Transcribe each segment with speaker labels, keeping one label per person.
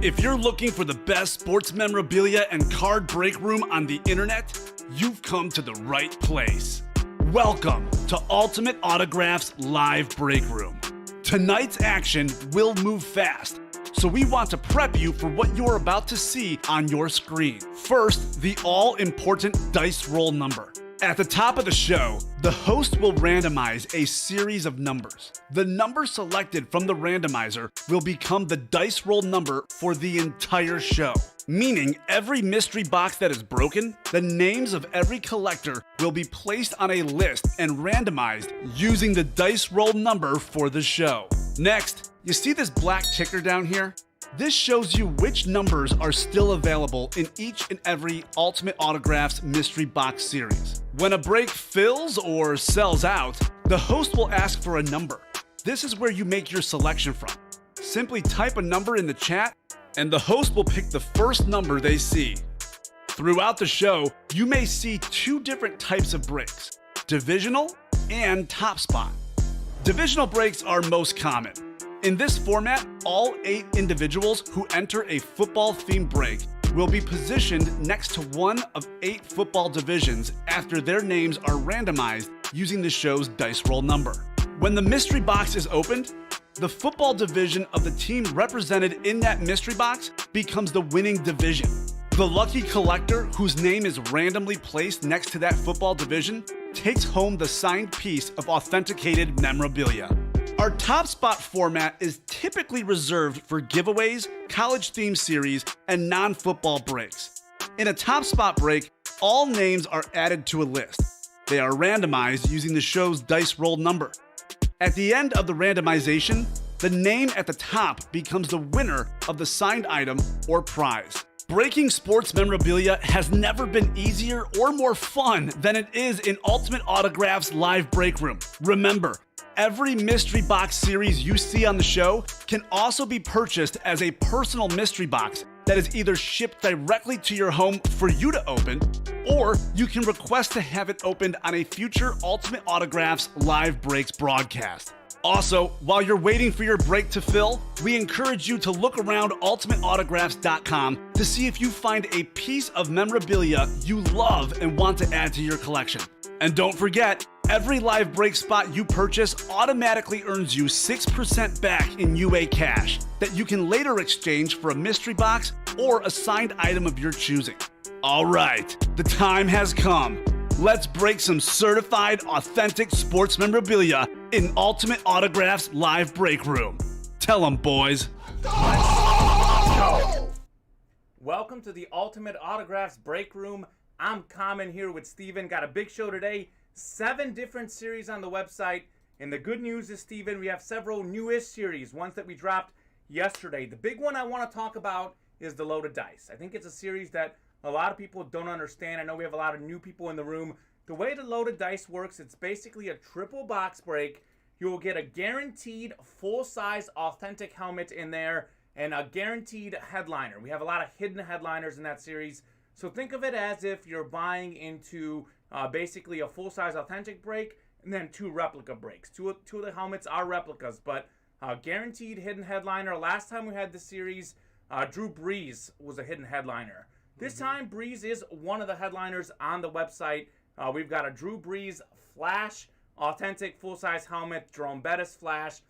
Speaker 1: If you're looking for the best sports memorabilia and card break room on the internet, you've come to the right place. Welcome to Ultimate Autographs Live Break Room. Tonight's action will move fast, so we want to prep you for what you're about to see on your screen. First, the all-important dice roll number. At the top of the show, the host will randomize a series of numbers. The number selected from the randomizer will become the dice roll number for the entire show. Meaning every mystery box that is broken, the names of every collector will be placed on a list and randomized using the dice roll number for the show. Next, you see this black ticker down here? This shows you which numbers are still available in each and every Ultimate Autographs mystery box series. When a break fills or sells out, the host will ask for a number. This is where you make your selection from. Simply type a number in the chat, and the host will pick the first number they see. Throughout the show, you may see two different types of breaks: divisional and top spot. Divisional breaks are most common. In this format, all 8 individuals who enter a football-themed break will be positioned next to one of 8 football divisions after their names are randomized using the show's dice roll number. When the mystery box is opened, the football division of the team represented in that mystery box becomes the winning division. The lucky collector whose name is randomly placed next to that football division takes home the signed piece of authenticated memorabilia. Our top spot format is typically reserved for giveaways, college-themed series, and non-football breaks. In a top spot break, all names are added to a list. They are randomized using the show's dice roll number. At the end of the randomization, the name at the top becomes the winner of the signed item or prize. Breaking sports memorabilia has never been easier or more fun than it is in Ultimate Autographs Live Break Room. Remember, every mystery box series you see on the show can also be purchased as a personal mystery box that is either shipped directly to your home for you to open, or you can request to have it opened on a future Ultimate Autographs Live Breaks broadcast. Also, while you're waiting for your break to fill, we encourage you to look around ultimateautographs.com to see if you find a piece of memorabilia you love and want to add to your collection. And don't forget, every live break spot you purchase automatically earns you 6% back in UA cash that you can later exchange for a mystery box or a signed item of your choosing. All right, the time has come. Let's break some certified, authentic sports memorabilia in Ultimate Autographs Live Break Room. Tell them, boys.
Speaker 2: Let's go. Welcome to the Ultimate Autographs Break Room. I'm Kamen here with Steven. Got a big show today. 7 different series on the website. And the good news is, Steven, we have several newish series, ones that we dropped yesterday. The big one I want to talk about is the Loaded Dice. I think it's a series that a lot of people don't understand. I know we have a lot of new people in the room. The way the Loaded Dice works, it's basically a triple box break. You will get a guaranteed full-size authentic helmet in there and a guaranteed headliner. We have a lot of hidden headliners in that series. So think of it as if you're buying into basically a full-size authentic break and then 2 replica breaks. Two of the helmets are replicas, but guaranteed hidden headliner. Last time we had the series, Drew Brees was a hidden headliner. This time, Brees is one of the headliners on the website. We've got a Drew Brees Flash, authentic full-size helmet, Jerome Bettis Flash,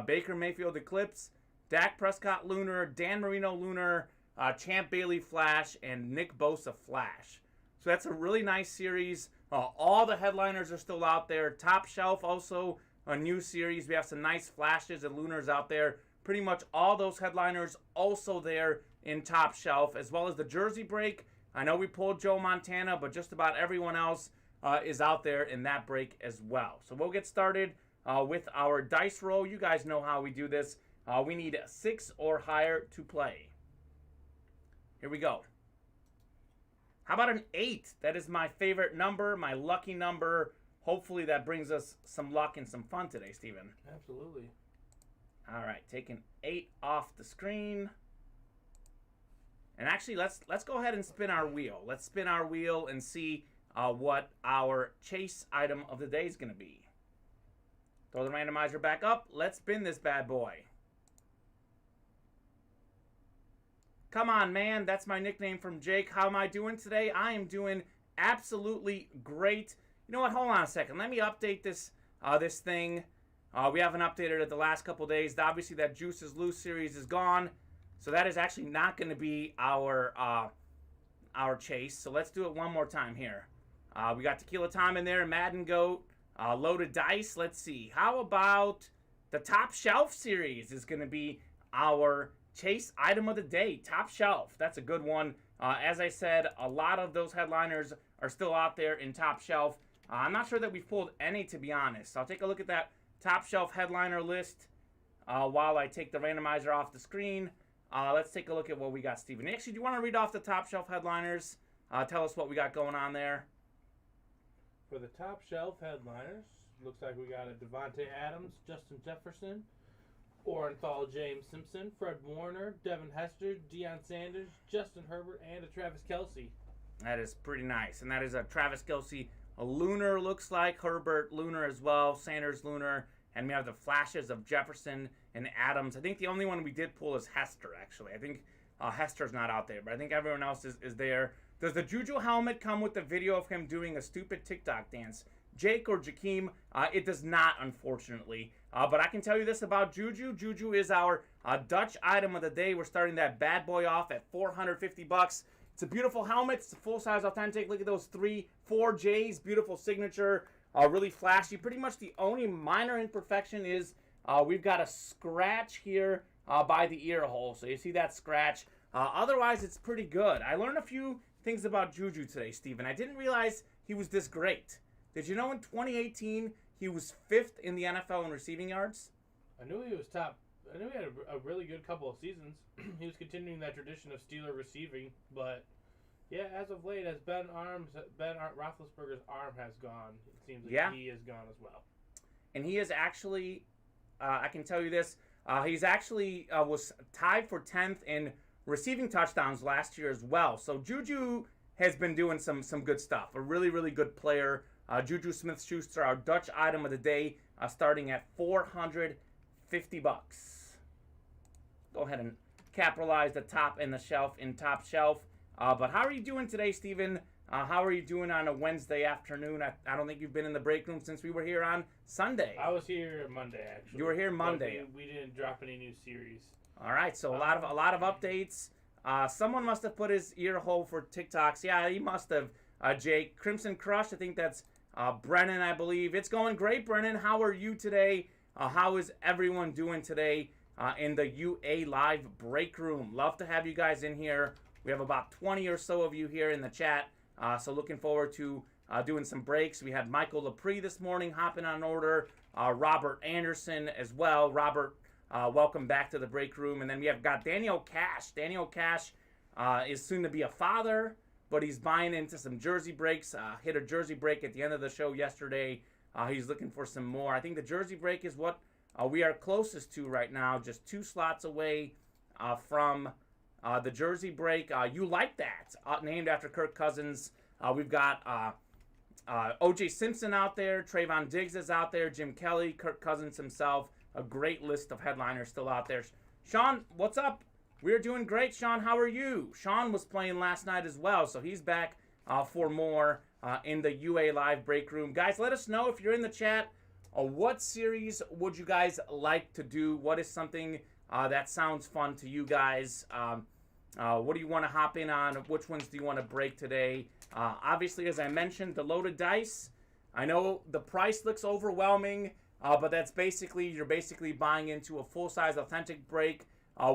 Speaker 2: Baker Mayfield Eclipse, Dak Prescott Lunar, Dan Marino Lunar, Champ Bailey Flash, and Nick Bosa Flash. So that's a really nice series. All the headliners are still out there. Top Shelf, also a new series. We have some nice flashes and lunars out there. Pretty much all those headliners also there in Top Shelf, as well as the jersey break. I know we pulled Joe Montana, but just about everyone else is out there in that break as well. So we'll get started with our dice roll. You guys know how we do this. We need 6 or higher to play. Here we go. How about an 8? That is my favorite number, my lucky number. Hopefully that brings us some luck and some fun today, Steven.
Speaker 3: Absolutely.
Speaker 2: All right, taking 8 off the screen. And actually, let's go ahead and spin our wheel. Let's spin our wheel and see what our chase item of the day is going to be. Throw the randomizer back up. Let's spin this bad boy. Come on, man. That's my nickname from Jake. How am I doing today? I am doing absolutely great. You know what? Hold on a second. Let me update this this thing. We haven't updated it the last couple days. Obviously, that Juices Loose series is gone. So that is actually not going to be our chase. So let's do it one more time here. We got Tequila Tom in there, Madden Goat, Loaded Dice. Let's see. How about the Top Shelf series is going to be our chase item of the day. Top Shelf. That's a good one. As I said, a lot of those headliners are still out there in Top Shelf. I'm not sure that we've pulled any, to be honest. I'll take a look at that Top Shelf headliner list while I take the randomizer off the screen. Let's take a look at what we got, Steven. Actually, do you want to read off the Top Shelf headliners? Tell us what we got going on there.
Speaker 3: For the Top Shelf headliners, looks like we got a Devontae Adams, Justin Jefferson, Orenthal James Simpson, Fred Warner, Devin Hester, Deion Sanders, Justin Herbert, and a Travis Kelce.
Speaker 2: That is pretty nice. And that is a Travis Kelce, a Lunar looks like, Herbert Lunar as well, Sanders Lunar, and we have the flashes of Jefferson and Adams. I think the only one we did pull is Hester, actually. I think Hester's not out there, but I think everyone else is there. Does the Juju helmet come with the video of him doing a stupid TikTok dance? Jake or Jakeem? It does not, unfortunately. But I can tell you this about Juju. Juju is our Dutch item of the day. We're starting that bad boy off at $450. It's a beautiful helmet. It's a full-size authentic. Look at those 4 J's. Beautiful signature. Really flashy. Pretty much the only minor imperfection is we've got a scratch here by the ear hole. So you see that scratch. Otherwise, it's pretty good. I learned a few things about Juju today, Steven. I didn't realize he was this great. Did you know in 2018 he was 5th in the NFL in receiving yards?
Speaker 3: I knew he was top. I knew he had a really good couple of seasons. He was continuing that tradition of Steeler receiving, but yeah, as of late, as Ben Roethlisberger's arm has gone, it seems like he is gone as well.
Speaker 2: And he is actually, I can tell you this, he's actually was tied for 10th in receiving touchdowns last year as well. So Juju has been doing some good stuff. A really, really good player. Juju Smith-Schuster, our Dutch item of the day, starting at $450. Go ahead and capitalize the top and the shelf in Top Shelf. But how are you doing today, Steven? How are you doing on a Wednesday afternoon? I don't think you've been in the break room since we were here on Sunday.
Speaker 3: I was here Monday, actually.
Speaker 2: You were here Monday.
Speaker 3: We didn't drop any new series.
Speaker 2: All right, so a lot of updates. Someone must have put his ear hole for TikToks. Yeah, he must have. Jake Crimson Crush, I think that's Brennan, I believe. It's going great, Brennan. How are you today? How is everyone doing today in the UA Live break room? Love to have you guys in here. We have about 20 or so of you here in the chat. So looking forward to doing some breaks. We had Michael Lepre this morning hopping on order. Robert Anderson as well. Robert, welcome back to the break room. And then we have got Daniel Cash. Daniel Cash is soon to be a father, but he's buying into some jersey breaks. Hit a jersey break at the end of the show yesterday. He's looking for some more. I think the jersey break is what we are closest to right now. Just 2 slots away from the jersey break. You like that. Named after Kirk Cousins. We've got O.J. Simpson out there. Trayvon Diggs is out there. Jim Kelly. Kirk Cousins himself. A great list of headliners still out there. Sean, what's up? We're doing great, Sean. How are you? Sean was playing last night as well, so he's back for more in the UA Live break room. Guys, let us know if you're in the chat. What series would you guys like to do? What is something that sounds fun to you guys? What do you want to hop in on? Which ones do you want to break today? Obviously, as I mentioned, the loaded dice. I know the price looks overwhelming, but that's you're basically buying into a full-size authentic break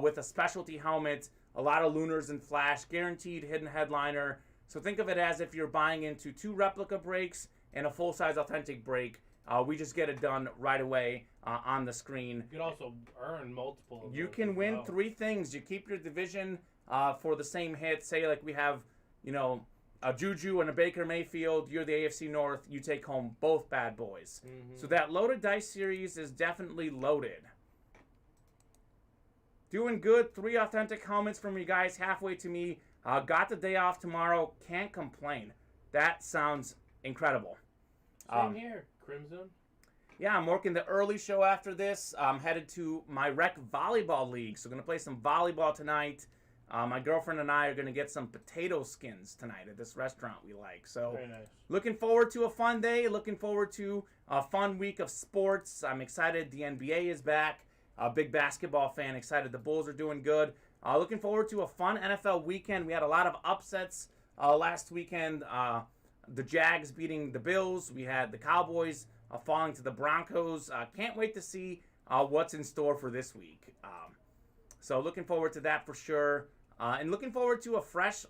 Speaker 2: with a specialty helmet, a lot of lunars and flash, guaranteed hidden headliner. So think of it as if you're buying into 2 replica breaks and a full-size authentic break. We just get it done right away on the screen.
Speaker 3: You can also earn multiple.
Speaker 2: You can win 3 things. You keep your division for the same hit. Say like we have, a Juju and a Baker Mayfield. You're the AFC North. You take home both bad boys. Mm-hmm. So that loaded dice series is definitely loaded. Doing good. 3 authentic helmets from you guys halfway to me. Got the day off tomorrow. Can't complain. That sounds incredible.
Speaker 3: Same here, Crimson.
Speaker 2: Yeah, I'm working the early show after this. I'm headed to my rec volleyball league. So going to play some volleyball tonight. My girlfriend and I are going to get some potato skins tonight at this restaurant we like. So
Speaker 3: Very nice.
Speaker 2: looking forward to a fun day. Looking forward to a fun week of sports. I'm excited the NBA is back. A big basketball fan. Excited the Bulls are doing good. Looking forward to a fun NFL weekend. We had a lot of upsets last weekend. The Jags beating the Bills. We had the Cowboys falling to the Broncos. Can't wait to see what's in store for this week. So looking forward to that for sure. And looking forward to a fresh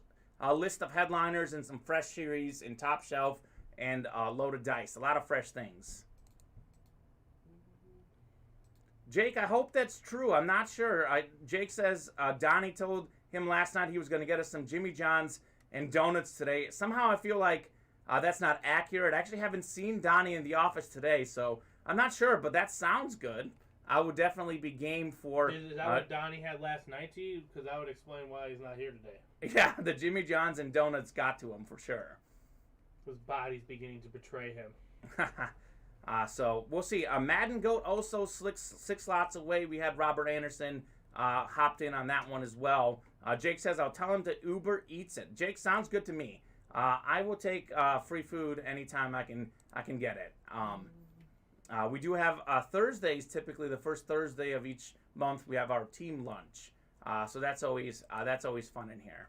Speaker 2: list of headliners and some fresh series in Top Shelf and Loaded Dice. A lot of fresh things. Jake, I hope that's true. I'm not sure. Jake says Donnie told him last night he was going to get us some Jimmy John's and donuts today. Somehow I feel like that's not accurate. I actually haven't seen Donnie in the office today, so I'm not sure, but that sounds good. I would definitely be game for...
Speaker 3: Is that what Donnie had last night to you? Because that would explain why he's not here today.
Speaker 2: Yeah, the Jimmy John's and donuts got to him for sure.
Speaker 3: His body's beginning to betray him.
Speaker 2: So we'll see. Madden Goat also six lots away. We had Robert Anderson hopped in on that one as well. Jake says, I'll tell him to Uber Eats it. Jake, sounds good to me. I will take free food anytime I can get it. We do have Thursdays, typically the first Thursday of each month. We have our team lunch, so that's always fun in here.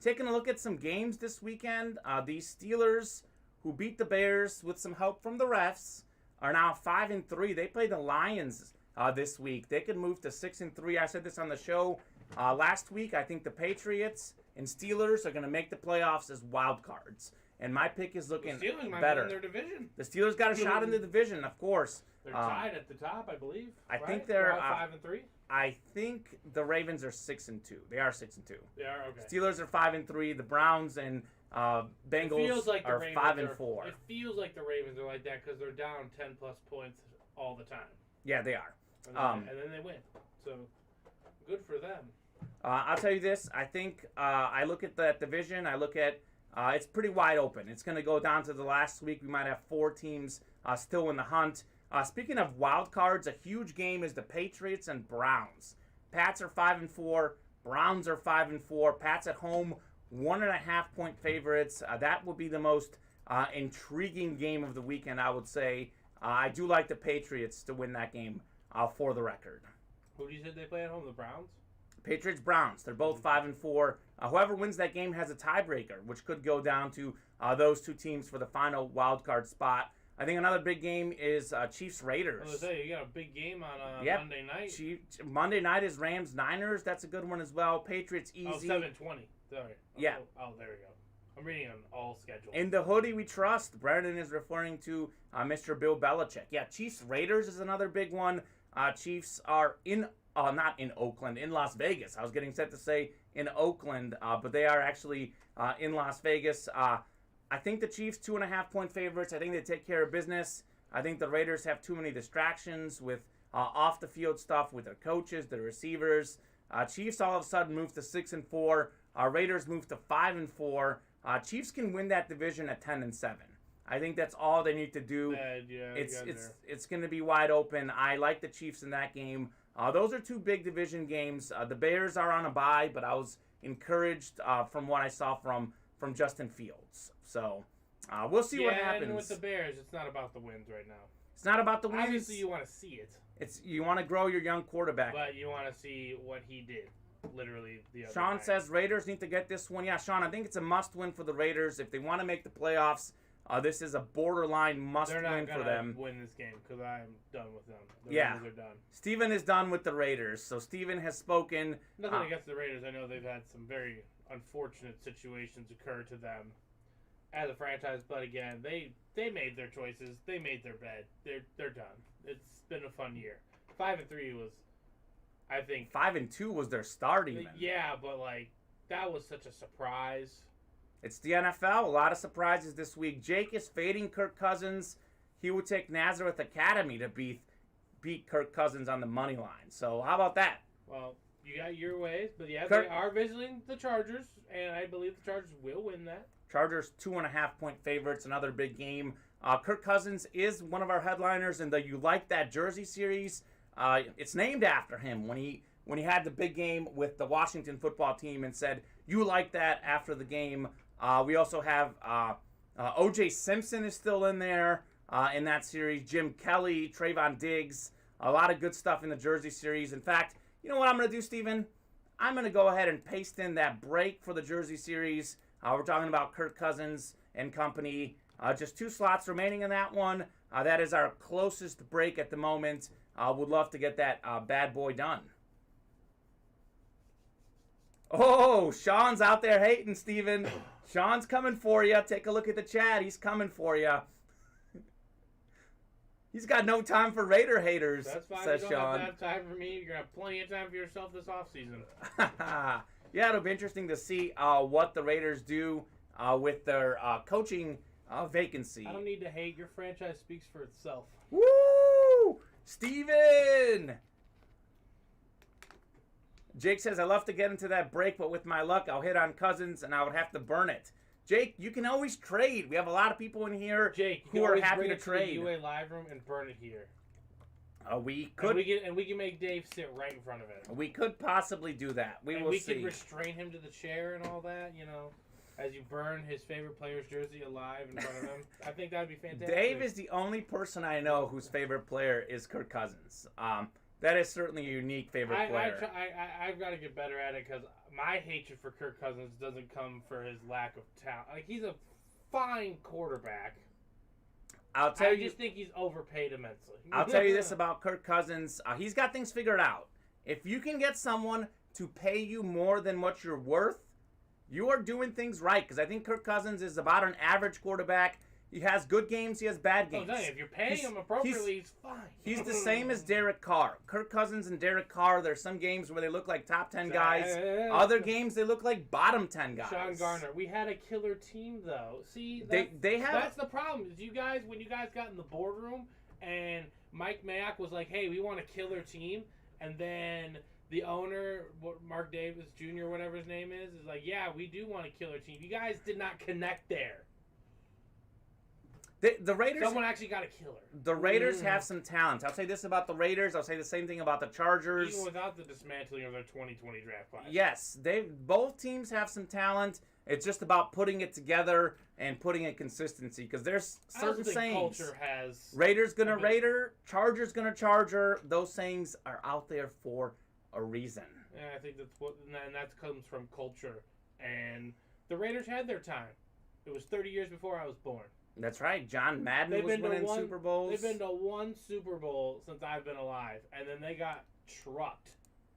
Speaker 2: Taking a look at some games this weekend. The Steelers, who beat the Bears with some help from the refs, are now 5-3. They play the Lions this week. They could move to 6-3. I said this on the show last week. I think the Patriots and Steelers are going to make the playoffs as wild cards. And my pick is looking
Speaker 3: The Steelers might
Speaker 2: better.
Speaker 3: win their division.
Speaker 2: The Steelers got a shot in the division, of course.
Speaker 3: They're tied at the top, I believe.
Speaker 2: I
Speaker 3: right?
Speaker 2: think they're
Speaker 3: all 5-3.
Speaker 2: I think the Ravens are 6-2. They are 6-2.
Speaker 3: They are okay.
Speaker 2: Steelers are 5-3. The Browns and Bengals are 5-4.
Speaker 3: It feels like the Ravens are like that because they're down 10+ points all the time.
Speaker 2: Yeah, they are.
Speaker 3: And then they win. So good for them.
Speaker 2: I'll tell you this. I think I look at that division. I look at it's pretty wide open. It's going to go down to the last week. We might have 4 teams still in the hunt. Speaking of wild cards, a huge game is the Patriots and Browns. Pats are 5-4. Browns are 5-4. Pats at home, 1.5-point favorites. That would be the most intriguing game of the weekend, I would say. I do like the Patriots to win that game for the record.
Speaker 3: Who do you say they play at home? The Browns?
Speaker 2: Patriots, Browns. They're both 5-4. Whoever wins that game has a tiebreaker, which could go down to those 2 teams for the final wild card spot. I think another big game is Chiefs, Raiders.
Speaker 3: I was going to say, you got a big game on Monday night.
Speaker 2: Monday night is Rams, Niners. That's a good one as well. Patriots, easy.
Speaker 3: Oh, 7:20. Sorry.
Speaker 2: Yeah.
Speaker 3: Oh, there we go. I'm reading on all schedule.
Speaker 2: In the hoodie we trust, Brandon is referring to Mr. Bill Belichick. Yeah, Chiefs, Raiders is another big one. Chiefs are not in Oakland, in Las Vegas. I was getting set to say in Oakland, but they are actually in Las Vegas. I think the Chiefs 2.5-point favorites. I think they take care of business. I think the Raiders have too many distractions with off-the-field stuff with their coaches, their receivers. Chiefs all of a sudden move to 6-4. Raiders move to 5-4. Chiefs can win that division at 10-7. I think that's all they need to do. It's going to be wide open. I like the Chiefs in that game. Those are 2 big division games. The Bears are on a bye, but I was encouraged from what I saw from Justin Fields. So we'll see what happens.
Speaker 3: And with the Bears, it's not about the wins right now.
Speaker 2: It's not about the wins.
Speaker 3: Obviously, you want to see it.
Speaker 2: You want to grow your young quarterback.
Speaker 3: But you want to see what he did, literally, the other
Speaker 2: Sean
Speaker 3: night.
Speaker 2: says Raiders need to get this one. Yeah, Sean, I think it's a must-win for the Raiders. If they want to make the playoffs, this is a borderline must-win for them.
Speaker 3: They're not going to win this game because I'm done with them. The Raiders are done.
Speaker 2: Steven is done with the Raiders. So Steven has spoken.
Speaker 3: Nothing against the Raiders. I know they've had some very unfortunate situations occur to them as a franchise, but again, they made their choices. They made their bed. They're done. It's been a fun year. 5-3 was, I think,
Speaker 2: 5-2 was their start even.
Speaker 3: Yeah, but like that was such a surprise.
Speaker 2: It's the NFL. A lot of surprises this week. Jake is fading Kirk Cousins. He would take Nazareth Academy to beat Kirk Cousins on the money line. So how about that?
Speaker 3: Well, you got your ways, but yeah, they are visiting the Chargers, and I believe the Chargers will win that.
Speaker 2: Chargers 2.5-point favorites, another big game. Kirk Cousins is one of our headliners in the You Like That Jersey series. It's named after him. When when he had the big game with the Washington football team and said, you like that after the game. We also have O.J. Simpson is still in there in that series. Jim Kelly, Trayvon Diggs. A lot of good stuff in the Jersey series. In fact, you know what I'm going to do, Steven? I'm going to go ahead and paste in that break for the Jersey series. We're talking about Kirk Cousins and company. Just 2 slots remaining in that one. That is our closest break at the moment. Would love to get that bad boy done. Oh, Sean's out there hating, Steven. Sean's coming for you. Take a look at the chat. He's coming for you. He's got no time for Raider haters,
Speaker 3: That's fine.
Speaker 2: says
Speaker 3: You don't
Speaker 2: Sean.
Speaker 3: have to have time for me. You're going to have plenty of time for yourself this offseason.
Speaker 2: Yeah, it'll be interesting to see what the Raiders do with their coaching vacancy.
Speaker 3: I don't need to hate. Your franchise speaks for itself.
Speaker 2: Woo! Steven! Jake says, I love to get into that break, but with my luck, I'll hit on Cousins and I would have to burn it. Jake, you can always trade. We have a lot of people in here
Speaker 3: Jake,
Speaker 2: who are happy to trade.
Speaker 3: The UA live room and burn it here.
Speaker 2: We could.
Speaker 3: And we can make Dave sit right in front of it.
Speaker 2: We could possibly do that. We
Speaker 3: can restrain him to the chair and all that. You know, as you burn his favorite player's jersey alive in front of him. I think that would be fantastic.
Speaker 2: Dave is the only person I know whose favorite player is Kirk Cousins. That is certainly a unique favorite player.
Speaker 3: I've got to get better at it because my hatred for Kirk Cousins doesn't come for his lack of talent. Like, he's a fine quarterback. I just think he's overpaid immensely.
Speaker 2: I'll tell you this about Kirk Cousins. He's got things figured out. If you can get someone to pay you more than what you're worth, you are doing things right. Because I think Kirk Cousins is about an average quarterback. He has good games. He has bad games.
Speaker 3: If you're paying him appropriately, he's fine.
Speaker 2: He's the same as Derek Carr. Kirk Cousins and Derek Carr, there's some games where they look like top 10 guys. Other games, they look like bottom 10 guys.
Speaker 3: Sean Garner. We had a killer team, though. See,
Speaker 2: that's
Speaker 3: the problem. Is when you guys got in the boardroom and Mike Mayock was like, hey, we want a killer team. And then the owner, Mark Davis Jr., whatever his name is like, yeah, we do want a killer team. You guys did not connect there.
Speaker 2: The Raiders.
Speaker 3: Someone actually got a killer.
Speaker 2: The Raiders have some talent. I'll say this about the Raiders. I'll say the same thing about the Chargers.
Speaker 3: Even without the dismantling of their 2020 draft class.
Speaker 2: Yes, both teams have some talent. It's just about putting it together and putting it consistency. Because there's certain sayings.
Speaker 3: Culture has.
Speaker 2: Raiders gonna Raider, Chargers gonna Charger. Those sayings are out there for a reason.
Speaker 3: Yeah, I think and that comes from culture. And the Raiders had their time. It was 30 years before I was born.
Speaker 2: That's right. John Madden was winning Super Bowls.
Speaker 3: They've been to 1 Super Bowl since I've been alive, and then they got trucked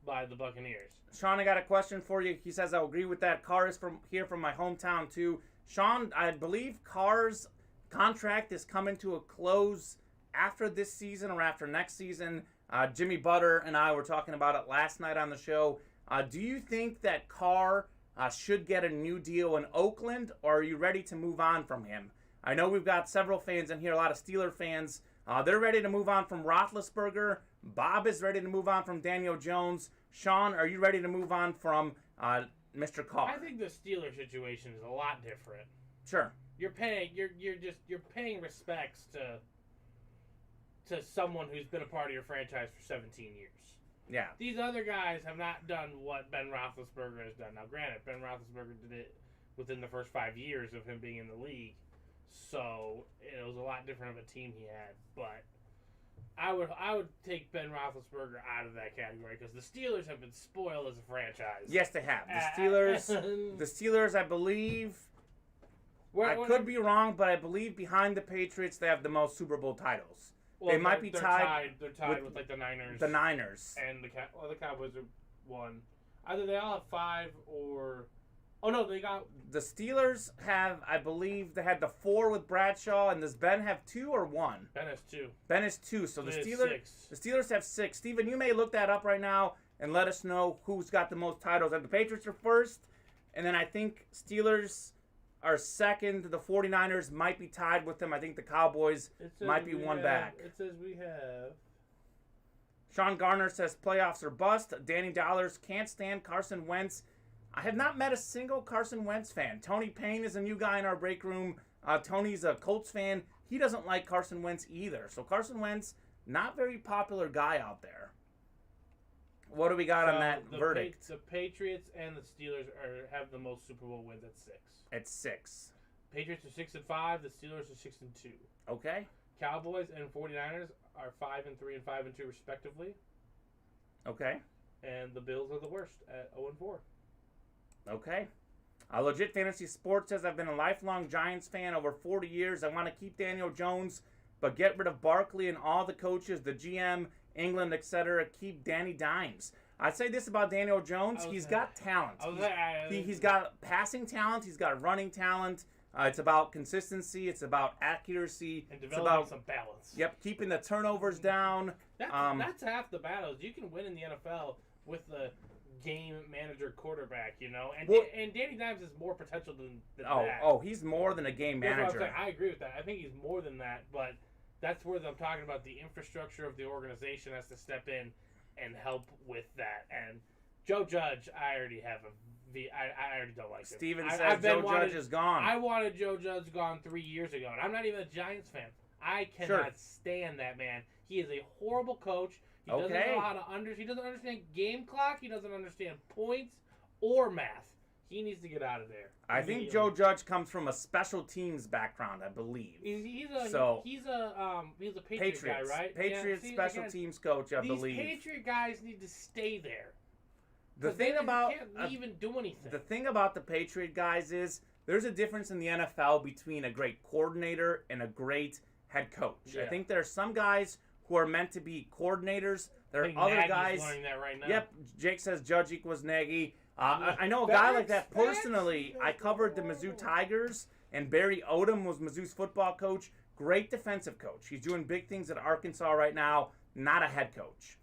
Speaker 3: by the Buccaneers.
Speaker 2: Sean, I got a question for you. He says, I agree with that. Carr is from my hometown, too. Sean, I believe Carr's contract is coming to a close after this season or after next season. Jimmy Butter and I were talking about it last night on the show. Do you think that Carr should get a new deal in Oakland, or are you ready to move on from him? I know we've got several fans in here, a lot of Steeler fans. They're ready to move on from Roethlisberger. Bob is ready to move on from Daniel Jones. Sean, are you ready to move on from Mr. Carr?
Speaker 3: I think the Steeler situation is a lot different.
Speaker 2: Sure.
Speaker 3: You're paying respects to someone who's been a part of your franchise for 17 years.
Speaker 2: Yeah.
Speaker 3: These other guys have not done what Ben Roethlisberger has done. Now, granted, Ben Roethlisberger did it within the first 5 years of him being in the league. So it was a lot different of a team he had, but I would take Ben Roethlisberger out of that category because the Steelers have been spoiled as a franchise.
Speaker 2: Yes, they have. The Steelers, I believe. I could be wrong, but I believe behind the Patriots they have the most Super Bowl titles.
Speaker 3: Well,
Speaker 2: they might be tied.
Speaker 3: They're tied with like the Niners.
Speaker 2: The Niners
Speaker 3: and the Cowboys are 1. Either they all have 5 or. Oh, no, they got...
Speaker 2: The Steelers have, I believe, they had the 4 with Bradshaw, and does Ben have 2 or 1?
Speaker 3: Ben has 2.
Speaker 2: Ben has 2, so the
Speaker 3: 6.
Speaker 2: Steelers have 6. Steven, you may look that up right now and let us know who's got the most titles. And the Patriots are first, and then I think Steelers are second. The 49ers might be tied with them. I think the Cowboys might be one back.
Speaker 3: It says we have...
Speaker 2: Sean Garner says playoffs are bust. Danny Dollars can't stand Carson Wentz. I have not met a single Carson Wentz fan. Tony Payne is a new guy in our break room. Tony's a Colts fan. He doesn't like Carson Wentz either. So Carson Wentz, not very popular guy out there. What do we got on that verdict?
Speaker 3: The Patriots and the Steelers have the most Super Bowl wins at 6.
Speaker 2: At 6.
Speaker 3: Patriots are 6-5. The Steelers are 6-2.
Speaker 2: Okay.
Speaker 3: Cowboys and 49ers are 5-3 and 5-2 respectively.
Speaker 2: Okay.
Speaker 3: And the Bills are the worst at 0-4.
Speaker 2: Okay. Legit Fantasy Sports says, I've been a lifelong Giants fan over 40 years. I want to keep Daniel Jones, but get rid of Barkley and all the coaches, the GM, England, etc. Keep Danny Dimes. I'd say this about Daniel Jones. He's got talent. He's got passing talent. He's got running talent. It's about consistency. It's about accuracy.
Speaker 3: And developing some balance.
Speaker 2: Yep, keeping the turnovers down.
Speaker 3: That's half the battles. You can win in the NFL with the game manager quarterback, you know? And Danny Dimes has more potential than that.
Speaker 2: Oh, he's more than a game manager.
Speaker 3: I agree with that. I think he's more than that, but that's where I'm talking about the infrastructure of the organization has to step in and help with that. And Joe Judge, I already don't like him.
Speaker 2: Steven says Joe Judge is gone.
Speaker 3: I wanted Joe Judge gone 3 years ago, and I'm not even a Giants fan. I cannot stand that man. He is a horrible coach. He doesn't know how to he doesn't understand game clock. He doesn't understand points or math. He needs to get out of there.
Speaker 2: I think Joe Judge comes from a special teams background, I believe.
Speaker 3: He's a Patriot guy, right?
Speaker 2: Patriots special teams coach, I believe.
Speaker 3: These Patriot guys need to stay there.
Speaker 2: The thing
Speaker 3: they can't leave and do anything.
Speaker 2: The thing about the Patriot guys is there's a difference in the NFL between a great coordinator and a great head coach.
Speaker 3: Yeah.
Speaker 2: I think there are some guys who are meant to be coordinators. There are other
Speaker 3: Nagy's
Speaker 2: guys.
Speaker 3: learning that right now.
Speaker 2: Yep, Jake says Judge equals Nagy. I know a guy like that personally. I covered the Mizzou Tigers, and Barry Odom was Mizzou's football coach. Great defensive coach. He's doing big things at Arkansas right now. Not a head coach.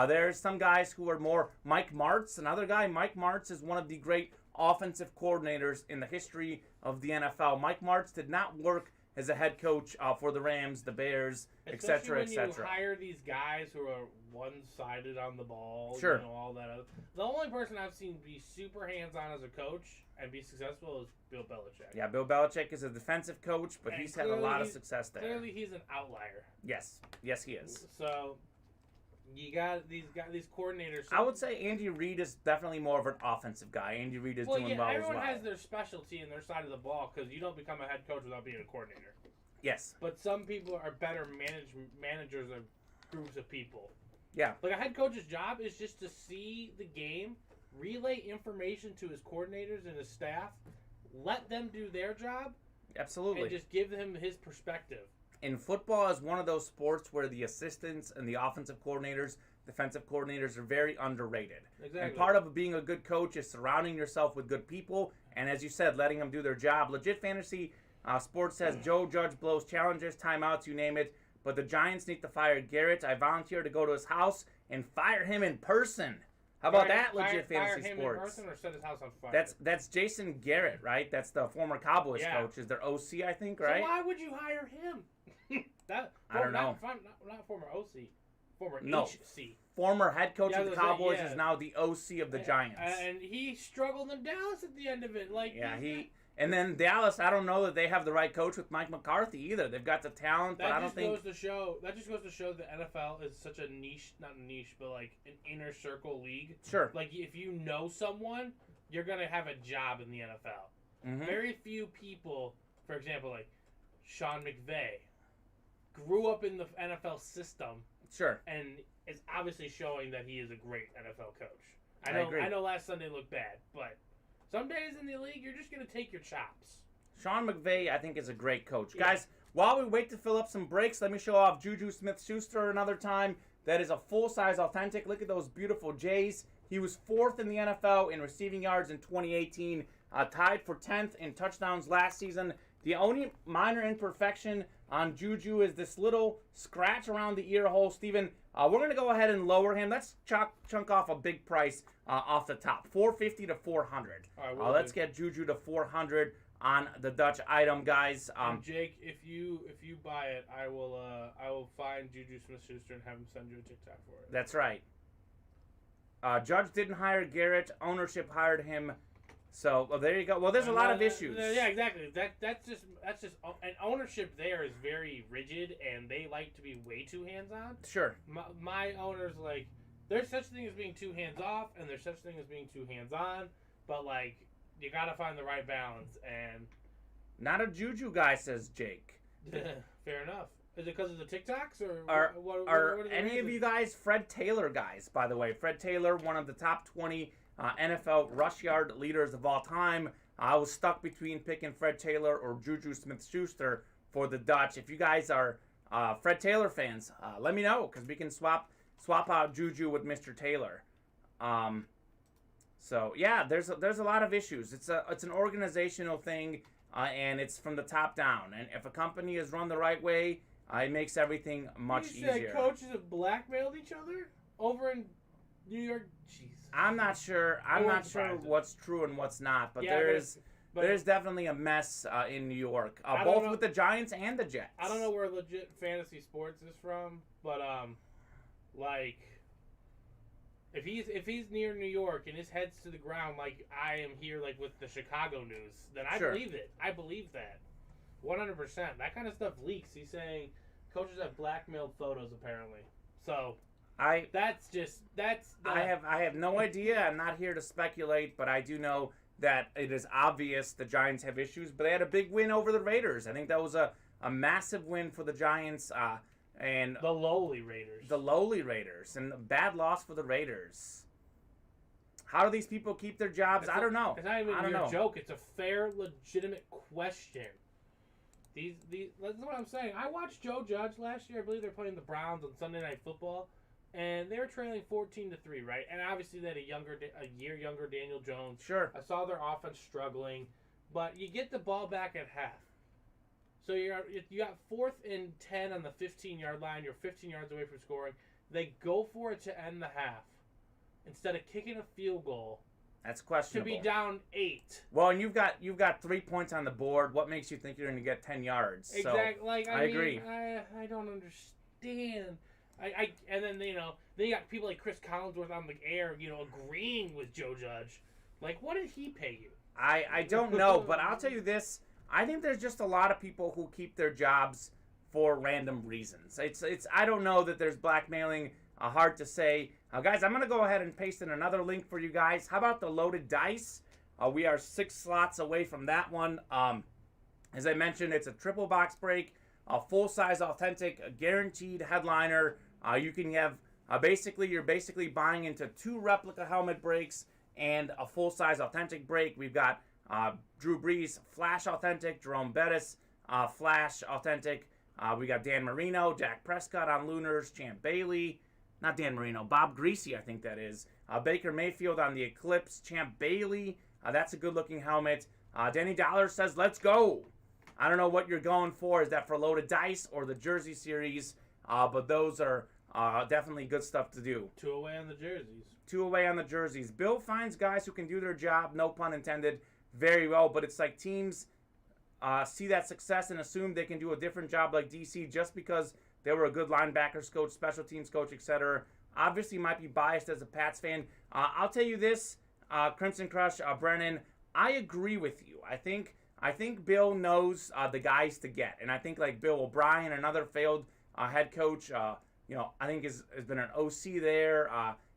Speaker 2: There's some guys who are more. Mike Martz, another guy. Mike Martz is one of the great offensive coordinators in the history of the NFL. Mike Martz did not work as a head coach for the Rams, the Bears, etc., etc.
Speaker 3: Especially when you hire these guys who are one-sided on the ball,
Speaker 2: sure.
Speaker 3: You know, all that other. The only person I've seen be super hands-on as a coach and be successful is Bill Belichick.
Speaker 2: Yeah, Bill Belichick is a defensive coach, but he's had a lot of success there.
Speaker 3: Clearly, he's an outlier.
Speaker 2: Yes, he is.
Speaker 3: So you got these coordinators.
Speaker 2: I would say Andy Reid is definitely more of an offensive guy. Andy Reid is doing well as well.
Speaker 3: Everyone has their specialty in their side of the ball because you don't become a head coach without being a coordinator.
Speaker 2: Yes.
Speaker 3: But some people are better managers of groups of people.
Speaker 2: Yeah.
Speaker 3: Like a head coach's job is just to see the game, relay information to his coordinators and his staff, let them do their job.
Speaker 2: Absolutely.
Speaker 3: And just give him his perspective.
Speaker 2: And football is one of those sports where the assistants and the offensive coordinators, defensive coordinators are very underrated.
Speaker 3: Exactly.
Speaker 2: And part of being a good coach is surrounding yourself with good people, and as you said, letting them do their job. Legit Fantasy Sports says Joe Judge blows challenges, timeouts, you name it, but the Giants need to fire Garrett. I volunteer to go to his house and fire him in person. How about that, Legit Fantasy
Speaker 3: Fire him
Speaker 2: Sports?
Speaker 3: in person or set his house on fire?
Speaker 2: That's Jason Garrett, right? That's the former Cowboys coach. Is their OC, I think, right?
Speaker 3: So why would you hire him?
Speaker 2: I don't know.
Speaker 3: Not former OC. Former HC.
Speaker 2: Former head coach of the Cowboys is now the OC of the Giants.
Speaker 3: And he struggled in Dallas at the end of it.
Speaker 2: And then Dallas, I don't know that they have the right coach with Mike McCarthy either. They've got the talent, but I don't think...
Speaker 3: That just goes to show the NFL is such a niche, not a niche, but like an inner circle league.
Speaker 2: Sure.
Speaker 3: Like if you know someone, you're going to have a job in the NFL.
Speaker 2: Mm-hmm.
Speaker 3: Very few people, for example, like Sean McVay, grew up in the NFL system.
Speaker 2: Sure.
Speaker 3: And is obviously showing that he is a great NFL coach.
Speaker 2: I agree.
Speaker 3: I know last Sunday looked bad, but some days in the league, you're just going to take your chops.
Speaker 2: Sean McVay, I think, is a great coach. Yeah. Guys, while we wait to fill up some breaks, let me show off Juju Smith-Schuster another time. That is a full-size authentic. Look at those beautiful J's. He was 4th in the NFL in receiving yards in 2018, tied for 10th in touchdowns last season. The only minor imperfection on Juju is this little scratch around the ear hole. Steven, we're going to go ahead and lower him. Let's chunk off a big price off the top, $450 to $400.
Speaker 3: All right,
Speaker 2: let's get Juju to $400 on the Dutch item, guys.
Speaker 3: Jake, if you buy it, I will find Juju Smith-Schuster and have him send you a TikTok for it.
Speaker 2: That's right. Judge didn't hire Garrett. Ownership hired him. So there you go. Well, there's a lot of issues.
Speaker 3: Yeah, exactly. That's just and ownership there is very rigid, and they like to be way too hands-on.
Speaker 2: Sure.
Speaker 3: My owner's like, there's such thing as being too hands off, and there's such thing as being too hands on. But like, you gotta find the right balance. And
Speaker 2: not a juju guy, says Jake.
Speaker 3: fair enough. Is it because of the TikToks or
Speaker 2: Are
Speaker 3: are the
Speaker 2: any of
Speaker 3: reasons?
Speaker 2: you guys Fred Taylor guys? By the way, Fred Taylor, one of the top 20 NFL rush yard leaders of all time. I was stuck between picking Fred Taylor or Juju Smith-Schuster for the Dutch. If you guys are Fred Taylor fans, let me know because we can swap out Juju with Mr. Taylor. So yeah, there's a lot of issues. It's an organizational thing, and it's from the top down. And if a company is run the right way, it makes everything much
Speaker 3: You said
Speaker 2: easier.
Speaker 3: coaches have blackmailed each other over in New York. Jesus.
Speaker 2: I'm not sure. I'm
Speaker 3: wouldn't
Speaker 2: not sure
Speaker 3: surprise it.
Speaker 2: what's true and what's not, but
Speaker 3: Yeah,
Speaker 2: there's definitely a mess in New York,
Speaker 3: I don't
Speaker 2: both
Speaker 3: know.
Speaker 2: with the Giants and the Jets.
Speaker 3: I don't know where legit fantasy sports is from, but like if he's near New York and his head's to the ground like I am here, like with the Chicago news, then I
Speaker 2: Sure.
Speaker 3: believe it. I believe that 100%. That kind of stuff leaks. He's saying coaches have blackmailed photos apparently. So
Speaker 2: I
Speaker 3: that's the,
Speaker 2: I have no idea. I'm not here to speculate, but I do know that it is obvious the Giants have issues. But they had a big win over the Raiders. I think that was a massive win for the Giants and
Speaker 3: the lowly Raiders.
Speaker 2: the lowly Raiders, and a bad loss for the Raiders. How do these people keep their jobs? I don't know.
Speaker 3: It's not even
Speaker 2: I don't
Speaker 3: your
Speaker 2: know.
Speaker 3: joke. It's a fair, legitimate question. These that's what I'm saying. I watched Joe Judge last year. I believe they're playing the Browns on Sunday Night Football, and they were trailing 14-3, right? And obviously they had a year younger Daniel Jones.
Speaker 2: Sure.
Speaker 3: I saw their offense struggling, but you get the ball back at half. So you got 4th and 10 on the 15-yard line. You're 15 yards away from scoring. They go for it to end the half instead of kicking a field goal
Speaker 2: That's
Speaker 3: to
Speaker 2: questionable.
Speaker 3: be down 8.
Speaker 2: Well, and you've got 3 points on the board. What makes you think you're going to get 10 yards?
Speaker 3: Exactly. Like
Speaker 2: I
Speaker 3: mean,
Speaker 2: agree.
Speaker 3: I don't understand. And then then you got people like Chris Collinsworth on the air, agreeing with Joe Judge. Like, what did he pay you?
Speaker 2: I don't know, but I'll tell you this. I think there's just a lot of people who keep their jobs for random reasons. It's I don't know that there's blackmailing. Hard to say. Guys, I'm going to go ahead and paste in another link for you guys. How about the loaded dice? We are 6 slots away from that one. As I mentioned, it's a triple box break, a full-size authentic, guaranteed headliner. You can have you're basically buying into 2 replica helmet breaks and a full-size authentic break. We've got Drew Brees, Flash Authentic, Jerome Bettis, Flash Authentic. We got Dan Marino, Dak Prescott on Lunars, Champ Bailey, not Dan Marino, Bob Greasy, I think that is. Baker Mayfield on the Eclipse, Champ Bailey. That's a good-looking helmet. Danny Dollar says, let's go. I don't know what you're going for. Is that for loaded dice or the jersey series? But those are definitely good stuff to do.
Speaker 3: 2 away on the jerseys.
Speaker 2: 2 away on the jerseys. Bill finds guys who can do their job, no pun intended, very well. But it's like teams see that success and assume they can do a different job like DC just because they were a good linebackers coach, special teams coach, etc. Obviously might be biased as a Pats fan. I'll tell you this, Crimson Crush, Brennan, I agree with you. I think Bill knows the guys to get. And I think like Bill O'Brien, another failed head coach, I think has been an OC there.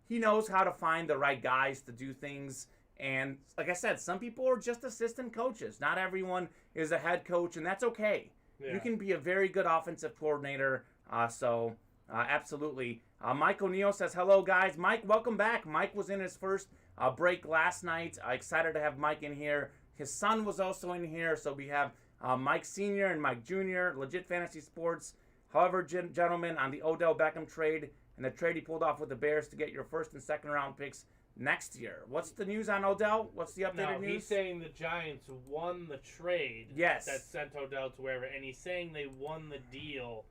Speaker 2: He knows how to find the right guys to do things. And like I said, some people are just assistant coaches. Not everyone is a head coach, and that's okay.
Speaker 3: Yeah.
Speaker 2: You can be a very good offensive coordinator. Absolutely. Mike O'Neill says, hello, guys. Mike, welcome back. Mike was in his first break last night. Excited to have Mike in here. His son was also in here, so we have Mike Sr. and Mike Jr., Legit Fantasy Sports. However, gentlemen, on the Odell Beckham trade and the trade he pulled off with the Bears to get your 1st and 2nd round picks next year. What's the news on Odell? What's the updated
Speaker 3: No,
Speaker 2: news?
Speaker 3: he's saying the Giants won the trade
Speaker 2: Yes.
Speaker 3: that sent Odell to wherever, and he's saying they won the deal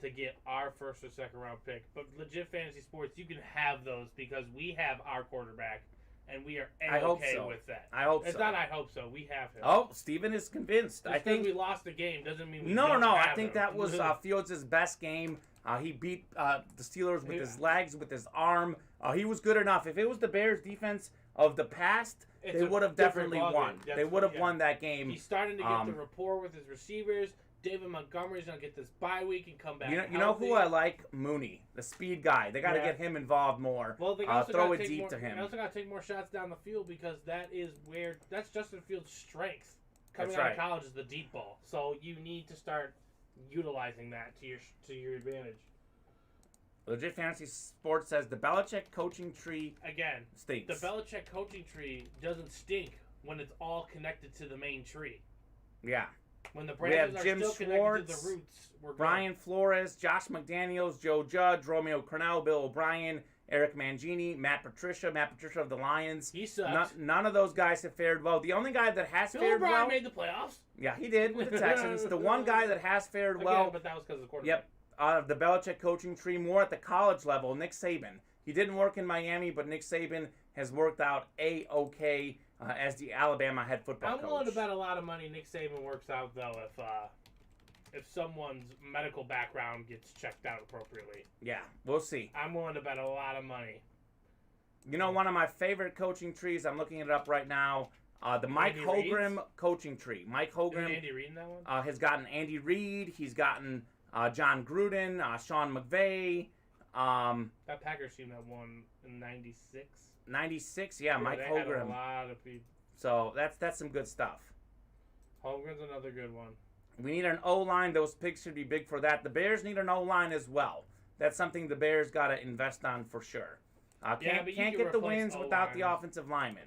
Speaker 3: to get our 1st or 2nd round pick. But Legit Fantasy Sports, you can have those because we have our quarterback, and we are
Speaker 2: I hope
Speaker 3: okay
Speaker 2: so.
Speaker 3: with that.
Speaker 2: I hope
Speaker 3: It's
Speaker 2: so.
Speaker 3: not I hope so. We have him.
Speaker 2: Oh, Steven is convinced.
Speaker 3: Just
Speaker 2: I think
Speaker 3: we lost the game doesn't mean we
Speaker 2: No,
Speaker 3: don't
Speaker 2: I
Speaker 3: have
Speaker 2: think
Speaker 3: him.
Speaker 2: that was Fields' best game. He beat the Steelers with his legs, with his arm. He was good enough. If it was the Bears' defense of the past,
Speaker 3: It's
Speaker 2: they
Speaker 3: a
Speaker 2: would have
Speaker 3: different
Speaker 2: definitely
Speaker 3: ballgame.
Speaker 2: won.
Speaker 3: That's
Speaker 2: They would have
Speaker 3: yeah.
Speaker 2: won that game.
Speaker 3: He's starting to get the rapport with his receivers. David Montgomery's going to get this bye week and come back.
Speaker 2: You know who I like? Mooney, the speed guy. They got to get him involved more.
Speaker 3: Well, they also
Speaker 2: throw it deep to him.
Speaker 3: They also got to take more shots down the field because that's Justin Fields' strength. Coming
Speaker 2: That's
Speaker 3: out of college is the deep ball. So you need to start utilizing that to your advantage.
Speaker 2: Legit Fantasy Sports says the Belichick coaching tree
Speaker 3: Again,
Speaker 2: stinks.
Speaker 3: the Belichick coaching tree doesn't stink when it's all connected to the main tree.
Speaker 2: Yeah.
Speaker 3: When the branches are
Speaker 2: Jim
Speaker 3: still
Speaker 2: Schwartz,
Speaker 3: connected to the roots, we're good.
Speaker 2: Brian Flores, Josh McDaniels, Joe Judge, Romeo Crennel, Bill O'Brien, Eric Mangini, Matt Patricia of the Lions.
Speaker 3: He sucks.
Speaker 2: None of those guys have fared well. The only guy that has
Speaker 3: Bill
Speaker 2: fared
Speaker 3: O'Brien
Speaker 2: well...
Speaker 3: made the playoffs.
Speaker 2: Yeah, he did with the Texans. The one guy that has fared well...
Speaker 3: Again, but that was because of the quarterback.
Speaker 2: Yep. Out of the Belichick coaching tree, more at the college level, Nick Saban. He didn't work in Miami, but Nick Saban has worked out A-OK as the Alabama head football coach.
Speaker 3: I'm willing to bet a lot of money Nick Saban works out, though, if someone's medical background gets checked out appropriately.
Speaker 2: Yeah, we'll see.
Speaker 3: I'm willing to bet a lot of money.
Speaker 2: You know, one of my favorite coaching trees, I'm looking it up right now, the Mike
Speaker 3: Andy
Speaker 2: Holmgren
Speaker 3: Reid's?
Speaker 2: coaching tree. Mike
Speaker 3: Is
Speaker 2: Holmgren
Speaker 3: Andy Reid in that one?
Speaker 2: has gotten Andy Reid. He's gotten John Gruden, Sean McVay.
Speaker 3: That Packers team that won in '96.
Speaker 2: 96, yeah, Mike
Speaker 3: they had a
Speaker 2: Holmgren.
Speaker 3: lot of people.
Speaker 2: So that's some good stuff.
Speaker 3: Holmgren's another good one.
Speaker 2: We need an O-line. Those picks should be big for that. The Bears need an O-line as well. That's something the Bears got to invest on for sure.
Speaker 3: but you
Speaker 2: Can't
Speaker 3: can
Speaker 2: get the
Speaker 3: replace
Speaker 2: wins without the
Speaker 3: O-line.
Speaker 2: offensive linemen.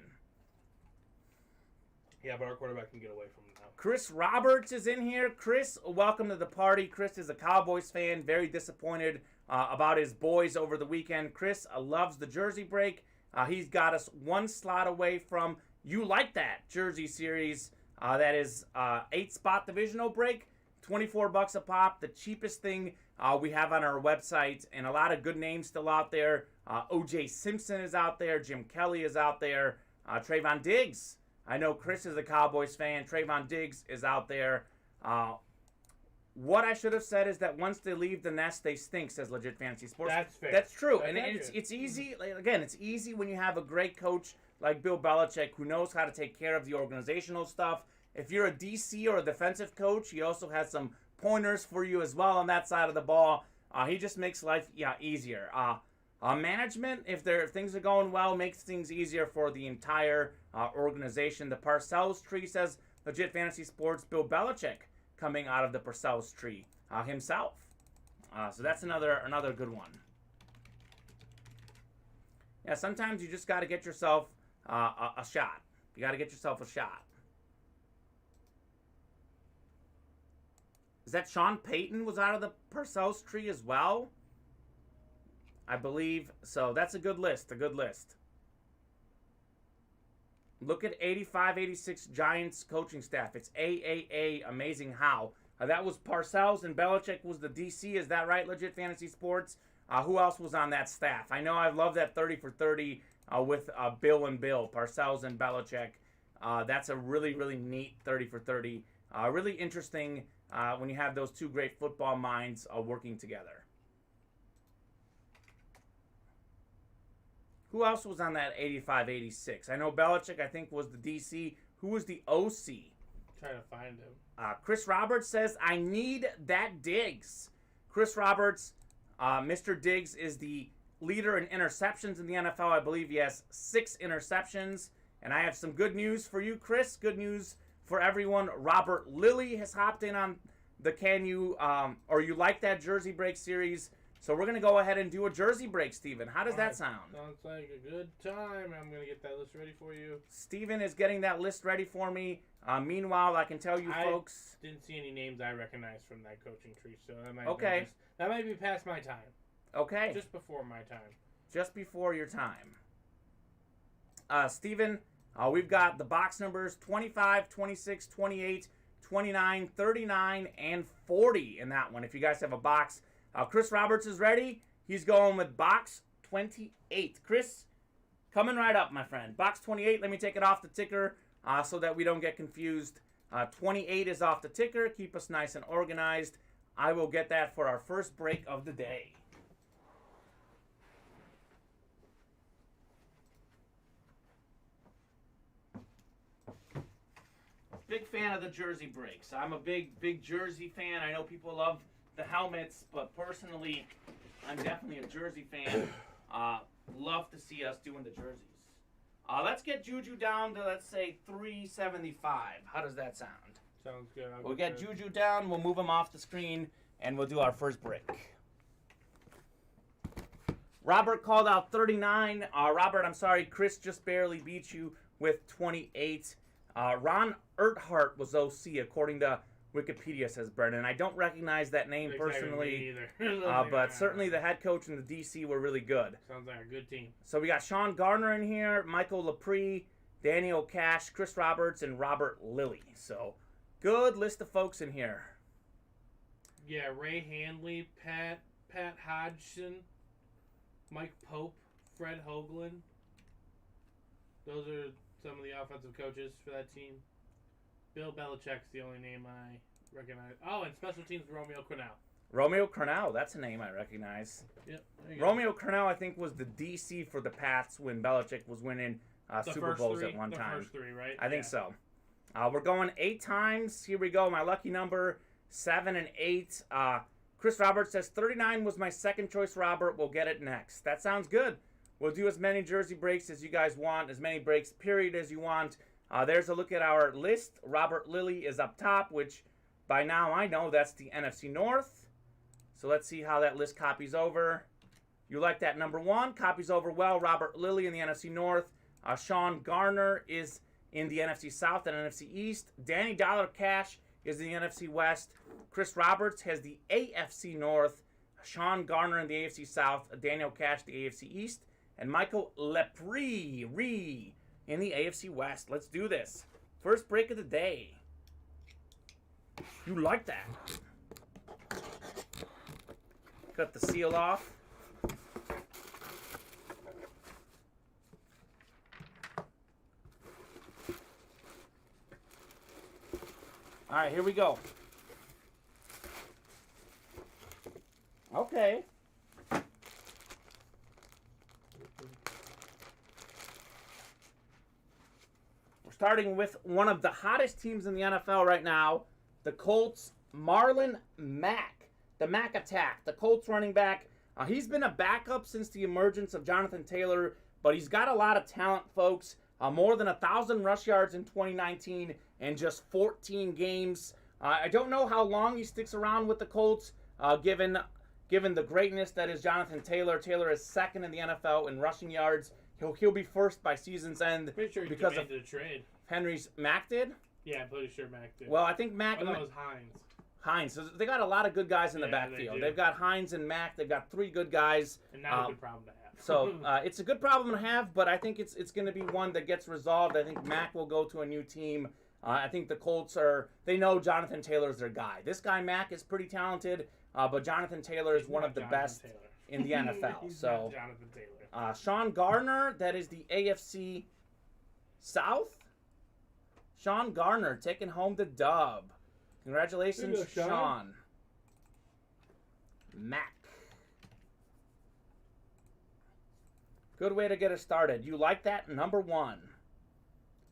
Speaker 3: Yeah, but our quarterback can get away from it now.
Speaker 2: Chris Roberts is in here. Chris, welcome to the party. Chris is a Cowboys fan, very disappointed about his boys over the weekend. Chris loves the jersey break. He's got us one slot away from You Like That jersey series. That is 8-spot divisional break, $24 a pop, the cheapest thing we have on our website, and a lot of good names still out there. O.J. Simpson is out there. Jim Kelly is out there. Trayvon Diggs. I know Chris is a Cowboys fan. Trayvon Diggs is out there. What I should have said is that once they leave the nest, they stink, says Legit Fantasy Sports.
Speaker 3: That's fair.
Speaker 2: That's true.
Speaker 3: That's
Speaker 2: And
Speaker 3: accurate.
Speaker 2: it's easy. Again, it's easy when you have a great coach like Bill Belichick who knows how to take care of the organizational stuff. If you're a DC or a defensive coach, he also has some pointers for you as well on that side of the ball. He just makes life easier. Management, if things are going well, makes things easier for the entire organization. The Parcells tree says Legit Fantasy Sports, Bill Belichick coming out of the Parcells tree himself. So that's another good one. Yeah, sometimes you just got to get yourself a shot. You got to get yourself a shot. Is that Sean Payton was out of the Parcells tree as well? I believe so. That's a good list. Look at 85-86 Giants coaching staff. It's AAA. Amazing how. That was Parcells and Belichick was the DC. Is that right, Legit Fantasy Sports? Who else was on that staff? I know I love that 30 for 30 with Bill and Bill. Parcells and Belichick. That's a really, really neat 30 for 30. Really interesting when you have those two great football minds working together. Who else was on that 85-86? I know Belichick, I think, was the DC. Who was the OC?
Speaker 3: Trying to find him.
Speaker 2: Chris Roberts says, I need that Diggs. Chris Roberts, Mr. Diggs is the leader in interceptions in the NFL. I believe he has 6 interceptions. And I have some good news for you, Chris. Good news for everyone. Robert Lilly has hopped in on the Can You, or You Like That Jersey Break series. So we're going to go ahead and do a jersey break, Steven. How does that sound?
Speaker 3: Sounds like a good time. I'm going to get that list ready for you.
Speaker 2: Steven is getting that list ready for me. Meanwhile, I can tell you folks.
Speaker 3: Didn't see any names I recognized from that coaching tree, so that might that might be past my time.
Speaker 2: Okay.
Speaker 3: Just before my time.
Speaker 2: Just before your time. Steven, we've got the box numbers 25, 26, 28, 29, 39, and 40 in that one. If you guys have a box. Chris Roberts is ready. He's going with box 28. Chris, coming right up, my friend. Box 28, let me take it off the ticker so that we don't get confused. 28 is off the ticker. Keep us nice and organized. I will get that for our first break of the day. big fan of the jersey breaks. I'm a big jersey fan. I know people love the helmets, but personally, I'm definitely a jersey fan. Love to see us doing the jerseys. Let's get Juju down to, let's say, 375. How does that sound?
Speaker 3: Sounds good.
Speaker 2: We'll get Juju down. We'll move him off the screen, and we'll do our first break. Robert called out 39. Robert, I'm sorry. Chris just barely beat you with 28. Ron Erhardt was OC, according to Wikipedia, says Brennan. I don't recognize that name personally, but certainly the head coach and the DC were really good.
Speaker 3: Sounds like a good team.
Speaker 2: So we got Sean Garner in here, Michael Lepre, Daniel Cash, Chris Roberts, and Robert Lilly. So good list of folks in here.
Speaker 3: Yeah, Ray Handley, Pat Hodgson, Mike Pope, Fred Hoagland. Those are some of the offensive coaches for that team. Bill Belichick's the only name I recognize. Oh, and special teams, Romeo Crennel.
Speaker 2: Romeo Crennel, that's a name I recognize.
Speaker 3: Yep.
Speaker 2: Romeo Crennel, I think, was the DC for the Pats when Belichick was winning Super Bowls at one time.
Speaker 3: The first three, right?
Speaker 2: I think so. We're going 8 times. Here we go. My lucky number, 7 and 8. Chris Roberts says 39 was my second choice, Robert. We'll get it next. That sounds good. We'll do as many jersey breaks as you guys want, as many breaks, period, as you want. There's a look at our list. Robert Lilly is up top, which by now I know that's the NFC North. So let's see how that list copies over. You like that number 1. Copies over well. Robert Lilly in the NFC North. Sean Garner is in the NFC South and NFC East. Danny Dollar Cash is in the NFC West. Chris Roberts has the AFC North. Sean Garner in the AFC South. Daniel Cash, the AFC East. And Michael Lepre in the AFC West. Let's do this. First break of the day. You like that? Cut the seal off. All right, here we go. Okay. Starting with one of the hottest teams in the NFL right now, the Colts, Marlon Mack. The Mack attack. The Colts running back. He's been a backup since the emergence of Jonathan Taylor, but he's got a lot of talent, folks. More than 1,000 rush yards in 2019 and just 14 games. I don't know how long he sticks around with the Colts, given the greatness that is Jonathan Taylor. Taylor is second in the NFL in rushing yards. He'll be first by season's end.
Speaker 3: Pretty sure he
Speaker 2: because of
Speaker 3: demanded a trade.
Speaker 2: Henry's Mack did?
Speaker 3: Yeah, I'm pretty sure Mack did.
Speaker 2: Well, I think Mack.
Speaker 3: I thought it was Hines.
Speaker 2: Hines. So they got a lot of good guys in the backfield. They've got Hines and Mack. They've got 3 good guys.
Speaker 3: And not a good problem to have.
Speaker 2: So it's a good problem to have, but I think it's going to be one that gets resolved. I think Mack will go to a new team. I think the Colts they know Jonathan Taylor's their guy. This guy, Mack, is pretty talented, but Jonathan Taylor is one of the best in the NFL.
Speaker 3: He's
Speaker 2: so
Speaker 3: not Jonathan Taylor.
Speaker 2: Sean Garner, that is the AFC South. Sean Garner taking home the dub. Congratulations, Sean. Mack. Good way to get us started. You like that? Number 1.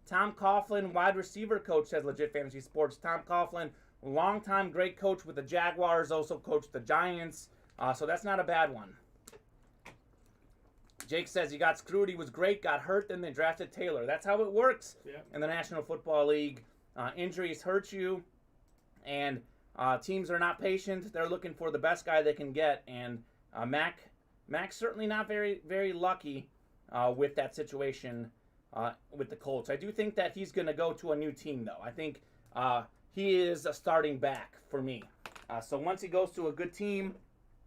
Speaker 2: Tom Coughlin, wide receiver coach, says Legit Fantasy Sports. Tom Coughlin, longtime great coach with the Jaguars, also coached the Giants. So that's not a bad one. Jake says he got screwed. He was great, got hurt, then they drafted Taylor. That's how it works in the National Football League. Injuries hurt you, and teams are not patient. They're looking for the best guy they can get, and Mac's certainly not very, very lucky with that situation with the Colts. I do think that he's going to go to a new team, though. I think he is a starting back for me. So once he goes to a good team,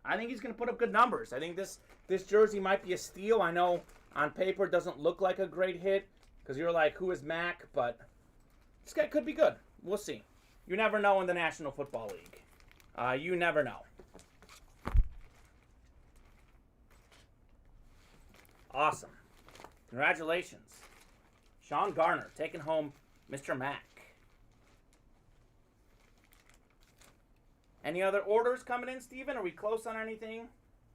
Speaker 2: I think he's going to put up good numbers. I think this jersey might be a steal. I know on paper it doesn't look like a great hit because you're like, who is Mac? But this guy could be good. We'll see. You never know in the National Football League. You never know. Awesome. Congratulations. Sean Garner taking home Mr. Mack. Any other orders coming in, Steven? Are we close on anything?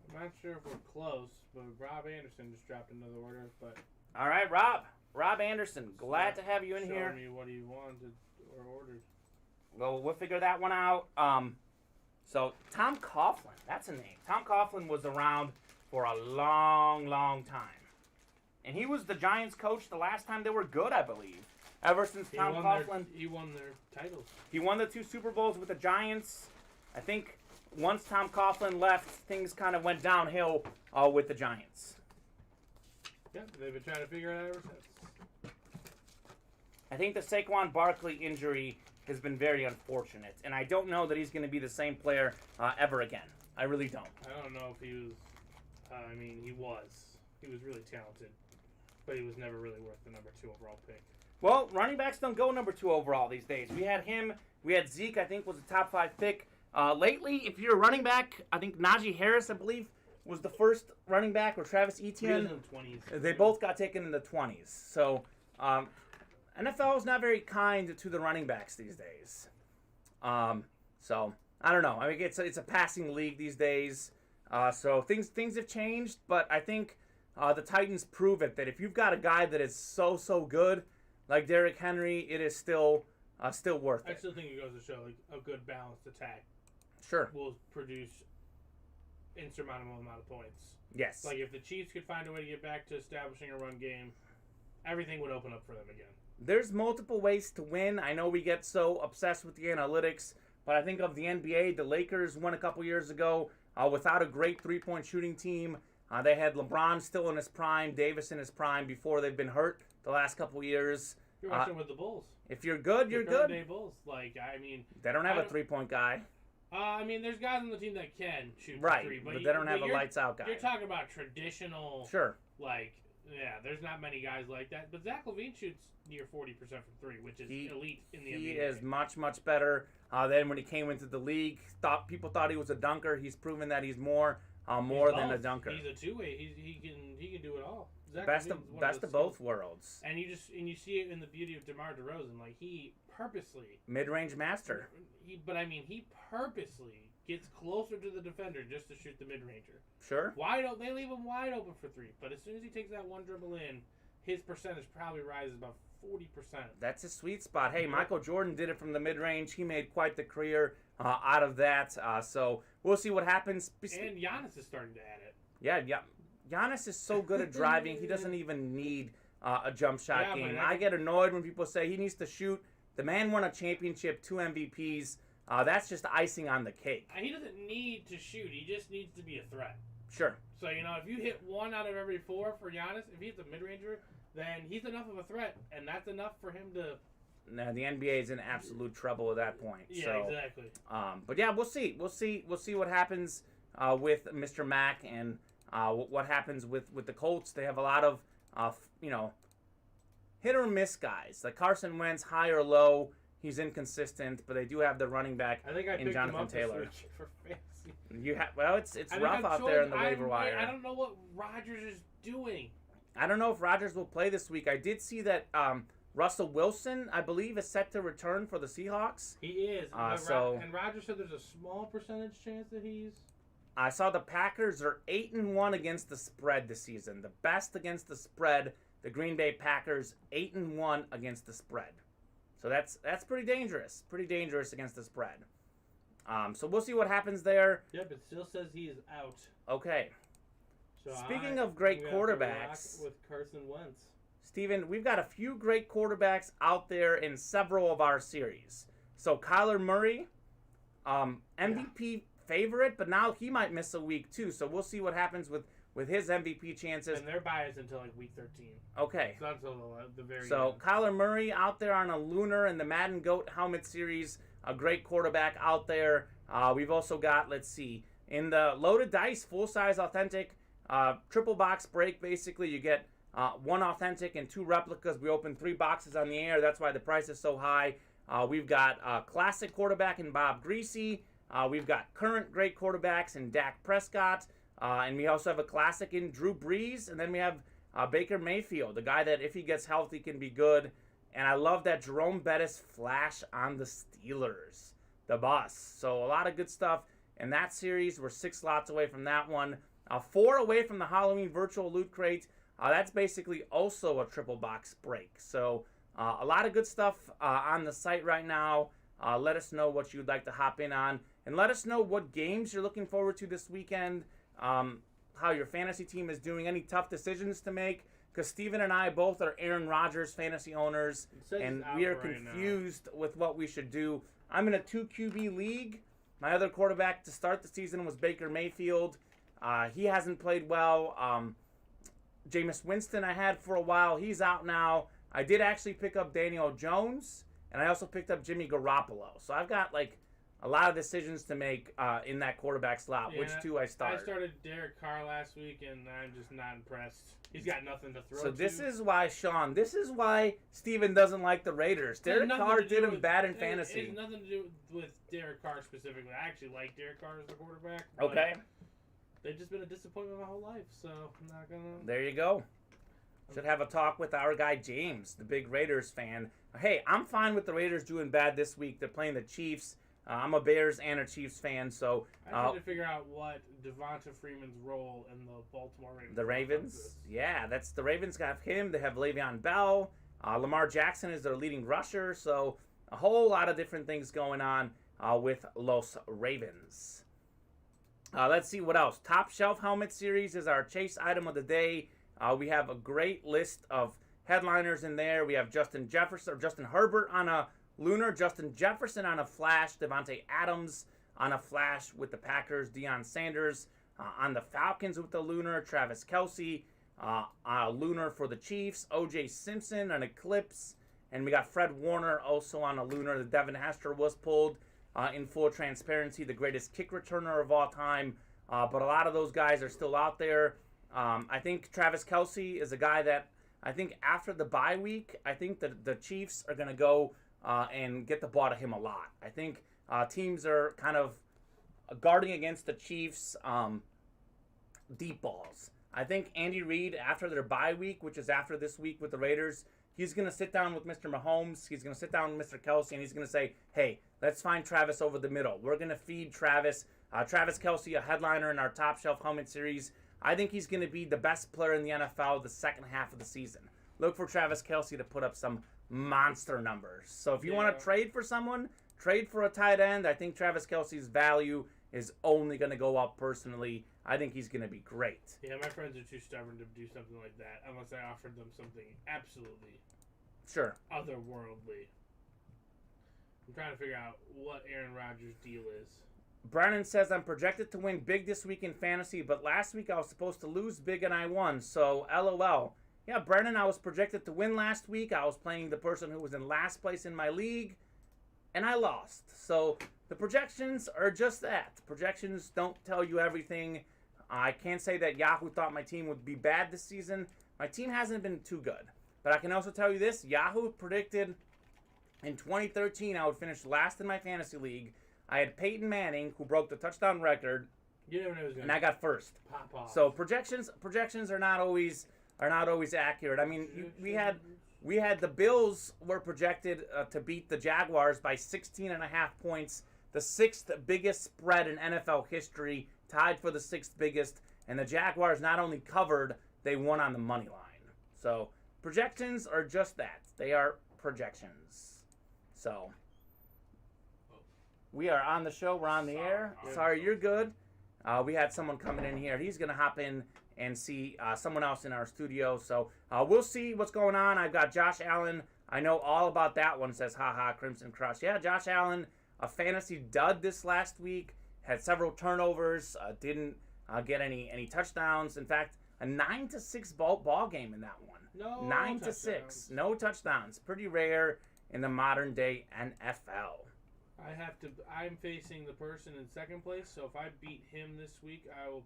Speaker 2: I'm
Speaker 3: not sure if we're close, but Rob Anderson just dropped another order. But
Speaker 2: all right, Rob. Rob Anderson, glad to have you in here.
Speaker 3: Show me what he wanted or ordered.
Speaker 2: Well, we'll figure that one out. So Tom Coughlin, that's a name. Tom Coughlin was around for a long, long time. And he was the Giants coach the last time they were good, I believe. Ever since Tom Coughlin.
Speaker 3: He won their titles.
Speaker 2: He won the 2 Super Bowls with the Giants. I think once Tom Coughlin left, things kind of went downhill with the Giants.
Speaker 3: Yeah, they've been trying to figure it out ever since.
Speaker 2: I think the Saquon Barkley injury has been very unfortunate, and I don't know that he's going to be the same player ever again. I really don't.
Speaker 3: I don't know if he was. He was. He was really talented, but he was never really worth the number 2 overall pick.
Speaker 2: Well, running backs don't go number 2 overall these days. We had him. We had Zeke, I think, was a top 5 pick. Lately, if you're a running back, I think Najee Harris, I believe, was the first running back, or Travis Etienne.
Speaker 3: He was in the 20s.
Speaker 2: They both got taken in the 20s. So, NFL is not very kind to the running backs these days. So I don't know. I mean, it's a passing league these days. So things have changed, but I think the Titans prove it that if you've got a guy that is so good, like Derrick Henry, it is still worth it.
Speaker 3: I still think it goes to show like a good balanced attack.
Speaker 2: Sure.
Speaker 3: Will produce insurmountable amount of points.
Speaker 2: Yes.
Speaker 3: Like if the Chiefs could find a way to get back to establishing a run game, everything would open up for them again.
Speaker 2: There's multiple ways to win. I know we get so obsessed with the analytics, but I think of the NBA, the Lakers won a couple years ago without a great three-point shooting team. They had LeBron still in his prime, Davis in his prime before they've been hurt the last couple years.
Speaker 3: You're watching with the Bulls.
Speaker 2: If you're good, you're good.
Speaker 3: Day Bulls. Like,
Speaker 2: they don't have a three-point guy.
Speaker 3: There's guys on the team that can shoot
Speaker 2: right,
Speaker 3: three,
Speaker 2: but they don't have a lights-out guy.
Speaker 3: You're talking about traditional.
Speaker 2: Sure.
Speaker 3: There's not many guys like that. But Zach LaVine shoots near 40% from three, which is elite in the NBA.
Speaker 2: He is much better than when he came into the league. People thought he was a dunker. He's proven that he's more than a dunker.
Speaker 3: He's a two-way. He can do it all. Zach
Speaker 2: Best of both worlds.
Speaker 3: And you see it in the beauty of DeMar DeRozan. Like he purposely
Speaker 2: mid-range master.
Speaker 3: He purposely gets closer to the defender just to shoot the mid-ranger.
Speaker 2: Sure.
Speaker 3: They leave him wide open for three. But as soon as he takes that one dribble in, his percentage probably rises about 40%.
Speaker 2: That's his sweet spot. Hey, Michael Jordan did it from the mid-range. He made quite the career out of that. So we'll see what happens.
Speaker 3: And Giannis is starting to add it.
Speaker 2: Yeah. Giannis is so good at driving. He doesn't even need a jump shot game. I get annoyed when people say he needs to shoot. The man won a championship, 2 MVPs. That's just icing on the cake.
Speaker 3: He doesn't need to shoot. He just needs to be a threat.
Speaker 2: Sure.
Speaker 3: So, if you hit 1 out of every 4 for Giannis, if he's a mid-ranger, then he's enough of a threat, and that's enough for him to...
Speaker 2: Now, the NBA is in absolute trouble at that point.
Speaker 3: Yeah,
Speaker 2: so,
Speaker 3: exactly.
Speaker 2: But yeah, we'll see. We'll see what happens with Mr. Mack and what happens with the Colts. They have a lot of, hit or miss guys. Like Carson Wentz, high or low. He's inconsistent, but they do have the running back in Jonathan Taylor.
Speaker 3: For fantasy.
Speaker 2: It's rough out there in the waiver wire.
Speaker 3: I don't know what Rodgers is doing.
Speaker 2: I don't know if Rodgers will play this week. I did see that Russell Wilson, I believe, is set to return for the Seahawks.
Speaker 3: He is. And Rodgers said there's a small percentage chance that he's...
Speaker 2: I saw the Packers are 8-1 against the spread this season. The best against the spread. The Green Bay Packers 8-1 against the spread. So that's pretty dangerous. Pretty dangerous against the spread. So we'll see what happens there.
Speaker 3: Yep, it still says he is out.
Speaker 2: Okay.
Speaker 3: So
Speaker 2: Speaking of great quarterbacks,
Speaker 3: with Carson Wentz.
Speaker 2: Steven, we've got a few great quarterbacks out there in several of our series. So Kyler Murray, MVP favorite, but now he might miss a week too. So we'll see what happens with his MVP chances.
Speaker 3: And they're biased until like week 13.
Speaker 2: Okay.
Speaker 3: It's not until the very end.
Speaker 2: So Kyler Murray out there on a Lunar and the Madden Goat Helmet Series, a great quarterback out there. We've also got, let's see, in the Loaded Dice, full-size authentic, triple box break, basically you get 1 authentic and 2 replicas. We opened 3 boxes on the air. That's why the price is so high. We've got a classic quarterback in Bob Greasy. We've got current great quarterbacks in Dak Prescott. And we also have a classic in Drew Brees. And then we have Baker Mayfield, the guy that if he gets healthy can be good. And I love that Jerome Bettis flash on the Steelers, the bus. So a lot of good stuff in that series. We're 6 slots away from that one. 4 away from the Halloween virtual loot crate. That's basically also a triple box break. So a lot of good stuff on the site right now. Let us know what you'd like to hop in on. And let us know what games you're looking forward to this weekend, how your fantasy team is doing, any tough decisions to make. Because Steven and I both are Aaron Rodgers fantasy owners, and we are confused with what we should do. I'm in a 2 QB league. My other quarterback to start the season was Baker Mayfield. He hasn't played well. Jameis Winston I had for a while. He's out now. I did actually pick up Daniel Jones, and I also picked up Jimmy Garoppolo. So I've got like a lot of decisions to make in that quarterback slot.
Speaker 3: Yeah,
Speaker 2: Which two I start?
Speaker 3: I started Derek Carr last week, and I'm just not impressed. He's got nothing to throw to.
Speaker 2: So this is why Steven doesn't like the Raiders. Derek Carr did him bad in fantasy.
Speaker 3: It has nothing to do with Derek Carr specifically. I actually like Derek Carr as the quarterback.
Speaker 2: Okay.
Speaker 3: They've just been a disappointment my whole life, so I'm not going to...
Speaker 2: There you go. Should have a talk with our guy James, the big Raiders fan. Hey, I'm fine with the Raiders doing bad this week. They're playing the Chiefs. I'm a Bears and a Chiefs fan, so...
Speaker 3: I need to figure out what Devonta Freeman's role in the Baltimore Ravens.
Speaker 2: The Ravens? Yeah, that's the Ravens got him. They have Le'Veon Bell. Lamar Jackson is their leading rusher, so a whole lot of different things going on with Los Ravens. Let's see what else. Top Shelf Helmet Series is our chase item of the day. We have a great list of headliners in there. We have Justin Herbert on a Lunar, Justin Jefferson on a Flash, Devontae Adams on a Flash with the Packers, Deion Sanders on the Falcons with the Lunar, Travis Kelce a Lunar for the Chiefs, O.J. Simpson on Eclipse, and we got Fred Warner also on a Lunar. The Devin Hester was pulled in full transparency, the greatest kick returner of all time, but a lot of those guys are still out there. I think Travis Kelce is a guy that I think after the bye week, I think that the Chiefs are going to go and get the ball to him a lot. I think teams are kind of guarding against the Chiefs' deep balls. I think Andy Reid, after their bye week, which is after this week with the Raiders, he's going to sit down with Mr. Mahomes, he's going to sit down with Mr. Kelce, and he's going to say, hey, let's find Travis over the middle. We're going to feed Travis. Travis Kelce, a headliner in our Top Shelf Helmet Series. I think he's going to be the best player in the NFL the second half of the season. Look for Travis Kelce to put up some monster numbers. So if you want to trade for someone, trade for a tight end. I think Travis Kelce's value is only going to go up personally. I think he's going to be great.
Speaker 3: Yeah, my friends are too stubborn to do something like that unless I offered them something absolutely otherworldly. I'm trying to figure out what Aaron Rodgers' deal is.
Speaker 2: Brennan says, I'm projected to win big this week in fantasy, but last week I was supposed to lose big and I won, so LOL. Yeah, Brennan, I was projected to win last week. I was playing the person who was in last place in my league, and I lost. So the projections are just that. Projections don't tell you everything. I can't say that Yahoo thought my team would be bad this season. My team hasn't been too good. But I can also tell you this. Yahoo predicted in 2013 I would finish last in my fantasy league. I had Peyton Manning, who broke the touchdown record, and I got first.
Speaker 3: Pop off.
Speaker 2: So projections are not always accurate. I mean, we had the Bills were projected to beat the Jaguars by 16.5 points, the sixth biggest spread in NFL history, tied for the sixth biggest, and the Jaguars not only covered, they won on the money line. So projections are just that. They are projections. So we are on the show. We're on the air. Sorry, you're good. We had someone coming in here. He's going to hop in and see someone else in our studio. So we'll see what's going on. I've got Josh Allen. I know all about that one, says haha, Crimson Crush. Yeah, Josh Allen, a fantasy dud this last week. Had several turnovers. Didn't get any touchdowns. In fact, a 9-6 ball game in that one.
Speaker 3: No
Speaker 2: 9-6. No touchdowns. Pretty rare in the modern day NFL.
Speaker 3: I'm facing the person in second place, so if I beat him this week, I won't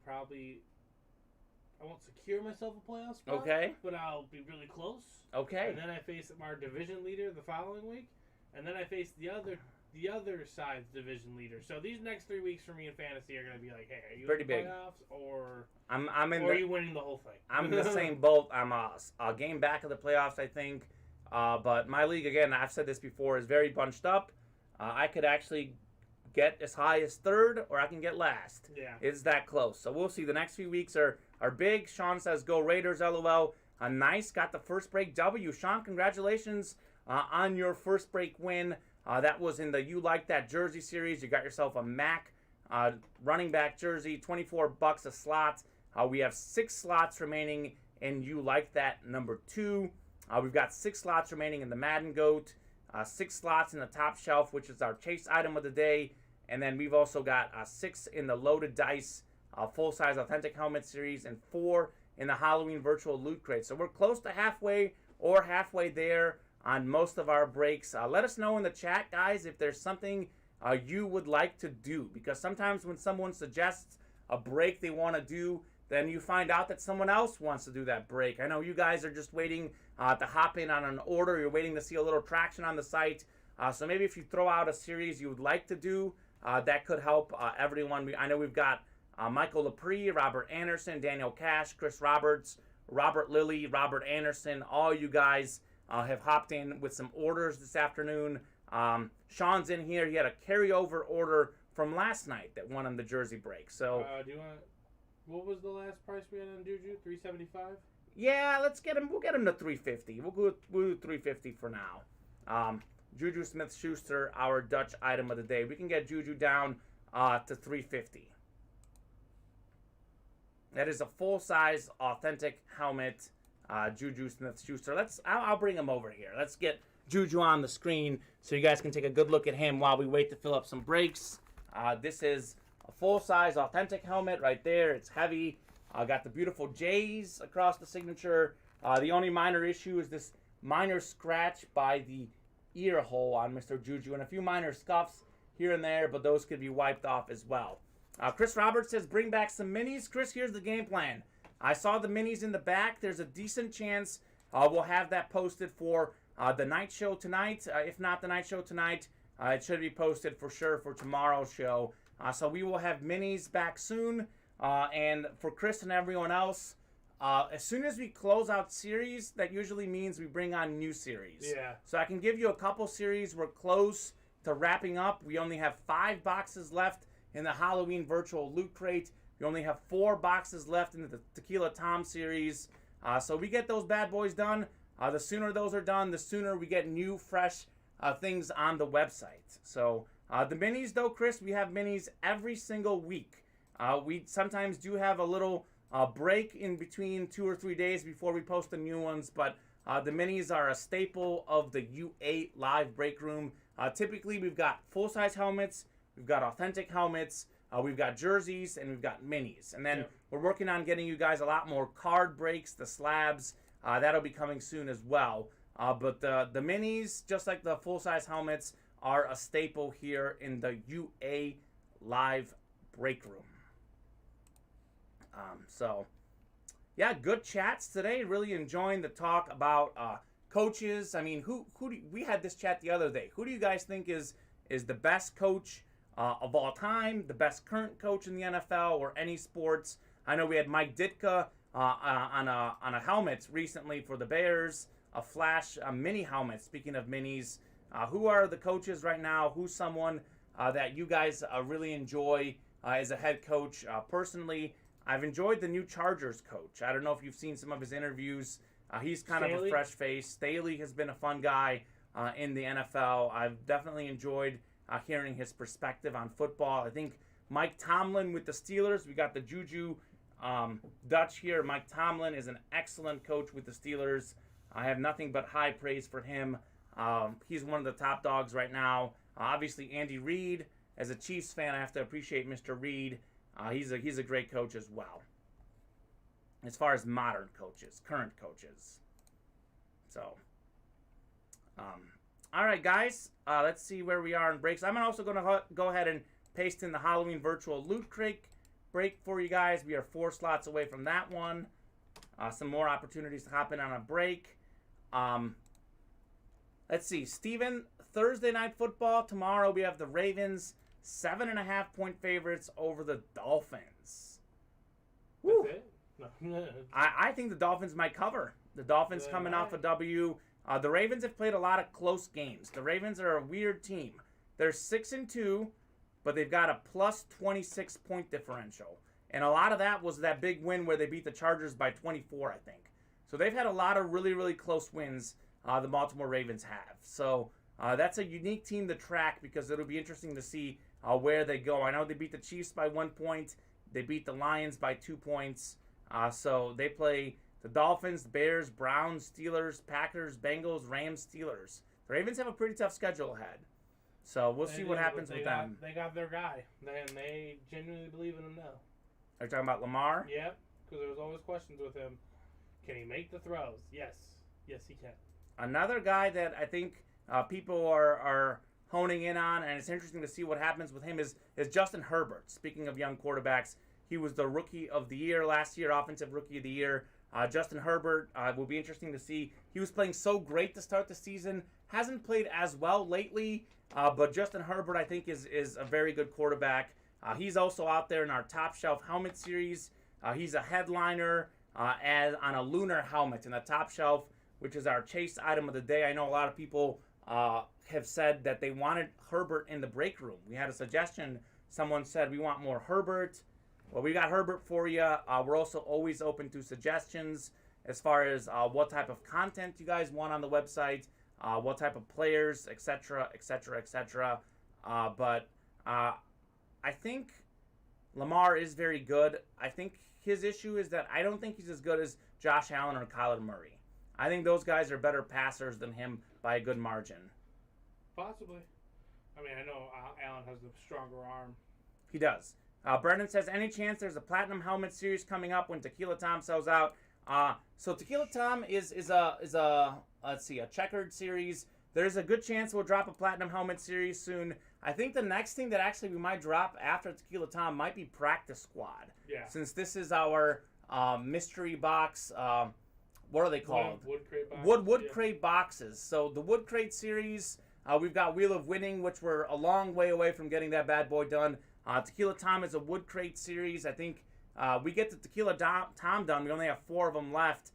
Speaker 3: secure myself a playoff spot.
Speaker 2: Okay.
Speaker 3: But I'll be really close.
Speaker 2: Okay.
Speaker 3: And then I face our division leader the following week, and then I face the other side's division leader. So these next 3 weeks for me in fantasy are going to be like, hey, are you
Speaker 2: pretty
Speaker 3: in the
Speaker 2: big
Speaker 3: playoffs or
Speaker 2: are
Speaker 3: you winning the whole thing?
Speaker 2: I'm in the same boat. I'm a game back of the playoffs, I think. But my league, again, I've said this before, is very bunched up. I could actually get as high as third, or I can get last.
Speaker 3: Yeah.
Speaker 2: It's that close. So we'll see. The next few weeks are big. Sean says, go Raiders, LOL. Nice, got the first break W. Sean, congratulations on your first break win. That was in the You Like That Jersey series. You got yourself a Mac running back jersey, $24 a slot. We have 6 slots remaining in You Like That number 2. We've got 6 slots remaining in the Madden Goat, 6 slots in the Top Shelf, which is our chase item of the day. And then we've also got 6 in the Loaded Dice full-size authentic helmet series and 4 in the Halloween virtual loot crate. So we're close to halfway or halfway there on most of our breaks. Let us know in the chat, guys, if there's something you would like to do. Because sometimes when someone suggests a break they want to do, then you find out that someone else wants to do that break. I know you guys are just waiting to hop in on an order. You're waiting to see a little traction on the site. So maybe if you throw out a series you would like to do, that could help everyone. I know we've got Michael Lepre, Robert Anderson, Daniel Cash, Chris Roberts, Robert Lilly, Robert Anderson. All you guys have hopped in with some orders this afternoon. Sean's in here. He had a carryover order from last night that won him the jersey break. So,
Speaker 3: do you want? What was the last price we had on Juju? $375.
Speaker 2: Yeah, let's get him. We'll get him to $350. We'll do $350 for now. Juju Smith-Schuster, our Dutch item of the day. We can get Juju down to $350. That is a full-size, authentic helmet, Juju Smith-Schuster. I'll bring him over here. Let's get Juju on the screen so you guys can take a good look at him while we wait to fill up some breaks. This is a full-size, authentic helmet right there. It's heavy. Got the beautiful J's across the signature. The only minor issue is this minor scratch by the ear hole on Mr. Juju and a few minor scuffs here and there, but those could be wiped off as well. Chris Roberts says, bring back some minis. Chris, here's the game plan. I saw the minis in the back. There's a decent chance we'll have that posted for the night show tonight. If not the night show tonight, it should be posted for sure for tomorrow's show. So we will have minis back soon. And for Chris and everyone else, as soon as we close out series, that usually means we bring on new series.
Speaker 3: Yeah.
Speaker 2: So I can give you a couple series. We're close to wrapping up. We only have 5 boxes left in the Halloween virtual loot crate. We only have 4 boxes left in the Tequila Tom series. So we get those bad boys done. The sooner those are done, the sooner we get new, fresh things on the website. So the minis, though, Chris, we have minis every single week. We sometimes do have a little break in between 2 or 3 days before we post the new ones, but the minis are a staple of the U8 live break room. Typically, we've got full-size helmets, we've got authentic helmets, we've got jerseys, and we've got minis. And then we're working on getting you guys a lot more card breaks, the slabs. That'll be coming soon as well. But the minis, just like the full-size helmets, are a staple here in the UA live break room. So, yeah, good chats today. Really enjoying the talk about coaches. I mean, we had this chat the other day. Who do you guys think is the best coach of all time, the best current coach in the NFL or any sports? I know we had Mike Ditka on a helmet recently for the Bears, a mini helmet. Speaking of minis, who are the coaches right now? Who's someone that you guys really enjoy as a head coach? Personally, I've enjoyed the new Chargers coach. I don't know if you've seen some of his interviews. He's kind of a fresh face. Staley has been a fun guy in the NFL. I've definitely enjoyed hearing his perspective on football. I think Mike Tomlin with the Steelers, we got the Juju Dutch here. Mike Tomlin is an excellent coach with the Steelers. I have nothing but high praise for him. He's one of the top dogs right now. Obviously, Andy Reid. As a Chiefs fan, I have to appreciate Mr. Reid. He's a great coach as well. As far as modern coaches, current coaches. So, all right, guys. Let's see where we are in breaks. I'm also going to go ahead and paste in the Halloween virtual loot crate break for you guys. We are 4 slots away from that one. Some more opportunities to hop in on a break. Let's see. Steven, Thursday Night Football. Tomorrow we have the Ravens 7.5-point favorites over the Dolphins. Woo.
Speaker 3: That's it?
Speaker 2: I think the Dolphins might cover. The Dolphins coming off a W. The Ravens have played a lot of close games. The Ravens are a weird team. They're 6-2, but they've got a plus 26 point differential. And a lot of that was that big win where they beat the Chargers by 24, I think. So they've had a lot of really, really close wins, the Baltimore Ravens have. So that's a unique team to track because it'll be interesting to see where they go. I know they beat the Chiefs by 1 point. They beat the Lions by 2 points. So they play the Dolphins, Bears, Browns, Steelers, Packers, Bengals, Rams, Steelers. The Ravens have a pretty tough schedule ahead. So we'll see what happens with them.
Speaker 3: They got their guy, and they genuinely believe in him now.
Speaker 2: Are you talking about Lamar?
Speaker 3: Yep, because there was always questions with him. Can he make the throws? Yes. Yes, he can.
Speaker 2: Another guy that I think people are honing in on, and it's interesting to see what happens with him, is Justin Herbert. Speaking of young quarterbacks, he was the Rookie of the Year last year, Offensive Rookie of the Year. Justin Herbert will be interesting to see. He was playing so great to start the season. Hasn't played as well lately, but Justin Herbert, I think, is a very good quarterback. He's also out there in our Top Shelf Helmet Series. He's a headliner on a lunar helmet in the Top Shelf, which is our chase item of the day. I know a lot of people have said that they wanted Herbert in the break room. We had a suggestion. Someone said, we want more Herbert. Well, we got Herbert for you. We're also always open to suggestions as far as what type of content you guys want on the website, what type of players, etc., etc., etc. But I think Lamar is very good. I think his issue is that I don't think he's as good as Josh Allen or Kyler Murray. I think those guys are better passers than him by a good margin.
Speaker 3: Possibly. I mean, I know Allen has the stronger arm.
Speaker 2: He does. Brendan says, any chance there's a Platinum Helmet Series coming up when Tequila Tom sells out? So Tequila Tom is a let's see, a checkered series. There's a good chance we'll drop a Platinum Helmet Series soon. I think the next thing that actually we might drop after Tequila Tom might be Practice Squad.
Speaker 3: Yeah.
Speaker 2: Since this is our mystery box, what are they called?
Speaker 3: Wood crate boxes.
Speaker 2: Wood crate boxes. So the Wood Crate series, we've got Wheel of Winning, which we're a long way away from getting that bad boy done. Tequila Tom is a Wood Crate series. I think we get the Tequila Tom done. We only have 4 of them left.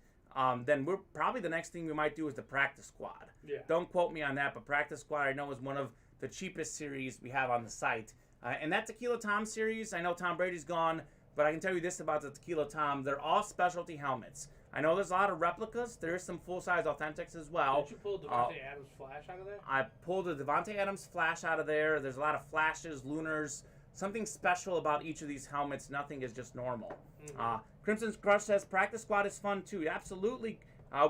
Speaker 2: Then we're probably the next thing we might do is the Practice Squad.
Speaker 3: Yeah.
Speaker 2: Don't quote me on that, but Practice Squad I know is one of the cheapest series we have on the site. And that Tequila Tom series, I know Tom Brady's gone, but I can tell you this about the Tequila Tom. They're all specialty helmets. I know there's a lot of replicas. There is some full-size authentics as well.
Speaker 3: Did you pull Devontae Adams Flash out of there?
Speaker 2: I pulled the Devontae Adams Flash out of there. There's a lot of flashes, lunars, something special about each of these helmets. Nothing is just normal.
Speaker 3: Mm-hmm.
Speaker 2: Crimson's Crush says Practice Squad is fun too. Absolutely.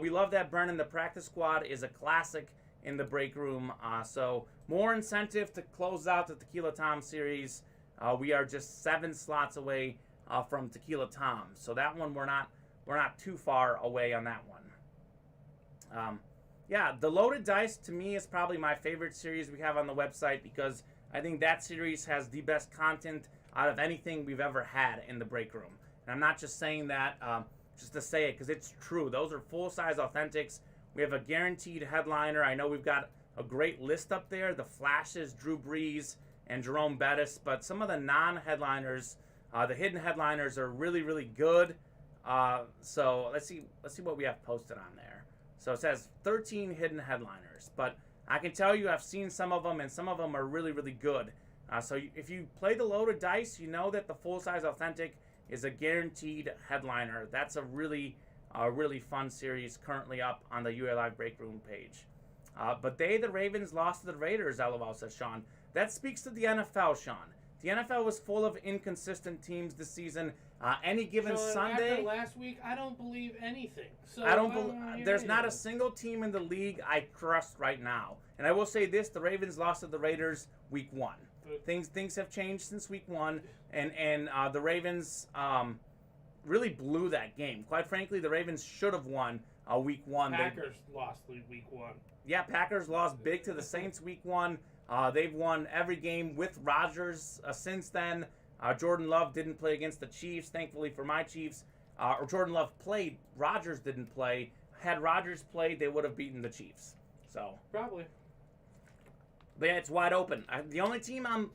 Speaker 2: We love that, Brennan. The Practice Squad is a classic in the break room. So more incentive to close out the Tequila Tom series. We are just 7 slots away from Tequila Tom. So that one we're not too far away on that one. Yeah, the Loaded Dice to me is probably my favorite series we have on the website because I think that series has the best content out of anything we've ever had in the break room. And I'm not just saying that just to say it because it's true. Those are full-size authentics. We have a guaranteed headliner. I know we've got a great list up there. The Flashes, Drew Brees, and Jerome Bettis. But some of the non-headliners, the hidden headliners are really, really good. So let's see what we have posted on there. So it says 13 hidden headliners. But I can tell you I've seen some of them, and some of them are really, really good. So if you play the Loaded Dice, you know that the full-size authentic is a guaranteed headliner. That's a really fun series currently up on the UA Live Break Room page. But the Ravens lost to the Raiders, LOL, says Sean. That speaks to the NFL, Sean. The NFL was full of inconsistent teams this season. Any given
Speaker 3: Sean,
Speaker 2: Sunday.
Speaker 3: After last week, I don't believe anything. So
Speaker 2: I don't believe there's not a single team in the league I trust right now. And I will say this: the Ravens lost to the Raiders week 1. Things have changed since week 1, and the Ravens really blew that game. Quite frankly, the Ravens should have won week 1.
Speaker 3: Packers lost week 1.
Speaker 2: Yeah, Packers lost big to the Saints week 1. They've won every game with Rodgers since then. Jordan Love didn't play against the Chiefs, thankfully for my Chiefs. Or Jordan Love played, Rodgers didn't play. Had Rodgers played, they would have beaten the Chiefs. So
Speaker 3: probably.
Speaker 2: But yeah, it's wide open. The only team I'm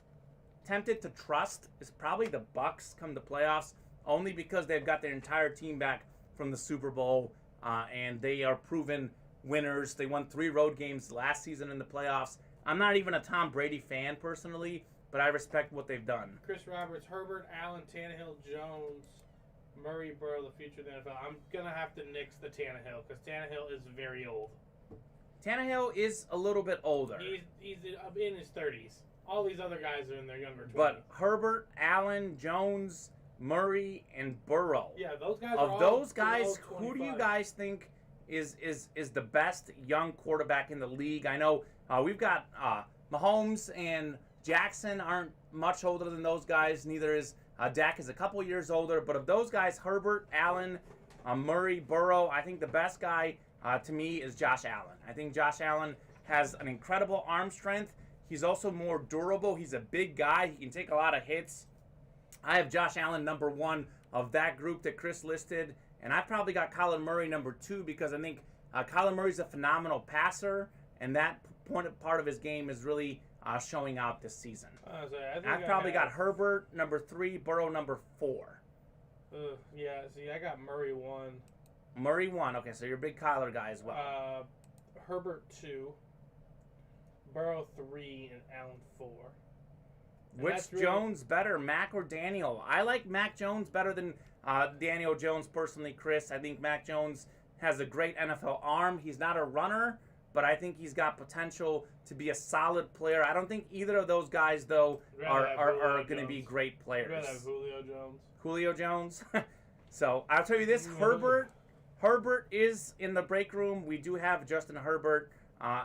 Speaker 2: tempted to trust is probably the Bucs come the playoffs, only because they've got their entire team back from the Super Bowl, and they are proven winners. They won 3 road games last season in the playoffs. I'm not even a Tom Brady fan personally, but I respect what they've done.
Speaker 3: Chris Roberts, Herbert, Allen, Tannehill, Jones, Murray, Burrow, the future of the NFL. I'm going to have to nix the Tannehill because Tannehill is very old.
Speaker 2: Tannehill is a little bit older.
Speaker 3: He's in his 30s. All these other guys are in their younger 20s.
Speaker 2: But Herbert, Allen, Jones, Murray, and Burrow.
Speaker 3: Yeah, those guys
Speaker 2: Of
Speaker 3: are
Speaker 2: those
Speaker 3: all
Speaker 2: guys,
Speaker 3: below
Speaker 2: who do you
Speaker 3: 25.
Speaker 2: guys think is the best young quarterback in the league? I know we've got Mahomes and Jackson aren't much older than those guys. Neither is Dak is a couple years older. But of those guys, Herbert, Allen, Murray, Burrow, I think the best guy to me is Josh Allen. I think Josh Allen has an incredible arm strength. He's also more durable. He's a big guy. He can take a lot of hits. I have Josh Allen number 1 of that group that Chris listed. And I've probably got Kyler Murray number 2 because I think Kyler Murray's a phenomenal passer. And that part of his game is really showing out this season. I've probably got Herbert number 3, Burrow number 4.
Speaker 3: Yeah, see, I got Murray 1.
Speaker 2: Murray 1. Okay, so you're a big Kyler guy as well.
Speaker 3: Herbert 2. Burrow 3 and Allen 4. And
Speaker 2: Which Jones better, Mac or Daniel? I like Mac Jones better than Daniel Jones personally, Chris. I think Mac Jones has a great NFL arm. He's not a runner, but I think he's got potential to be a solid player. I don't think either of those guys, though, are going to be great players.
Speaker 3: I'd rather have Julio Jones.
Speaker 2: Julio Jones? So, I'll tell you this, Herbert is in the break room. We do have Justin Herbert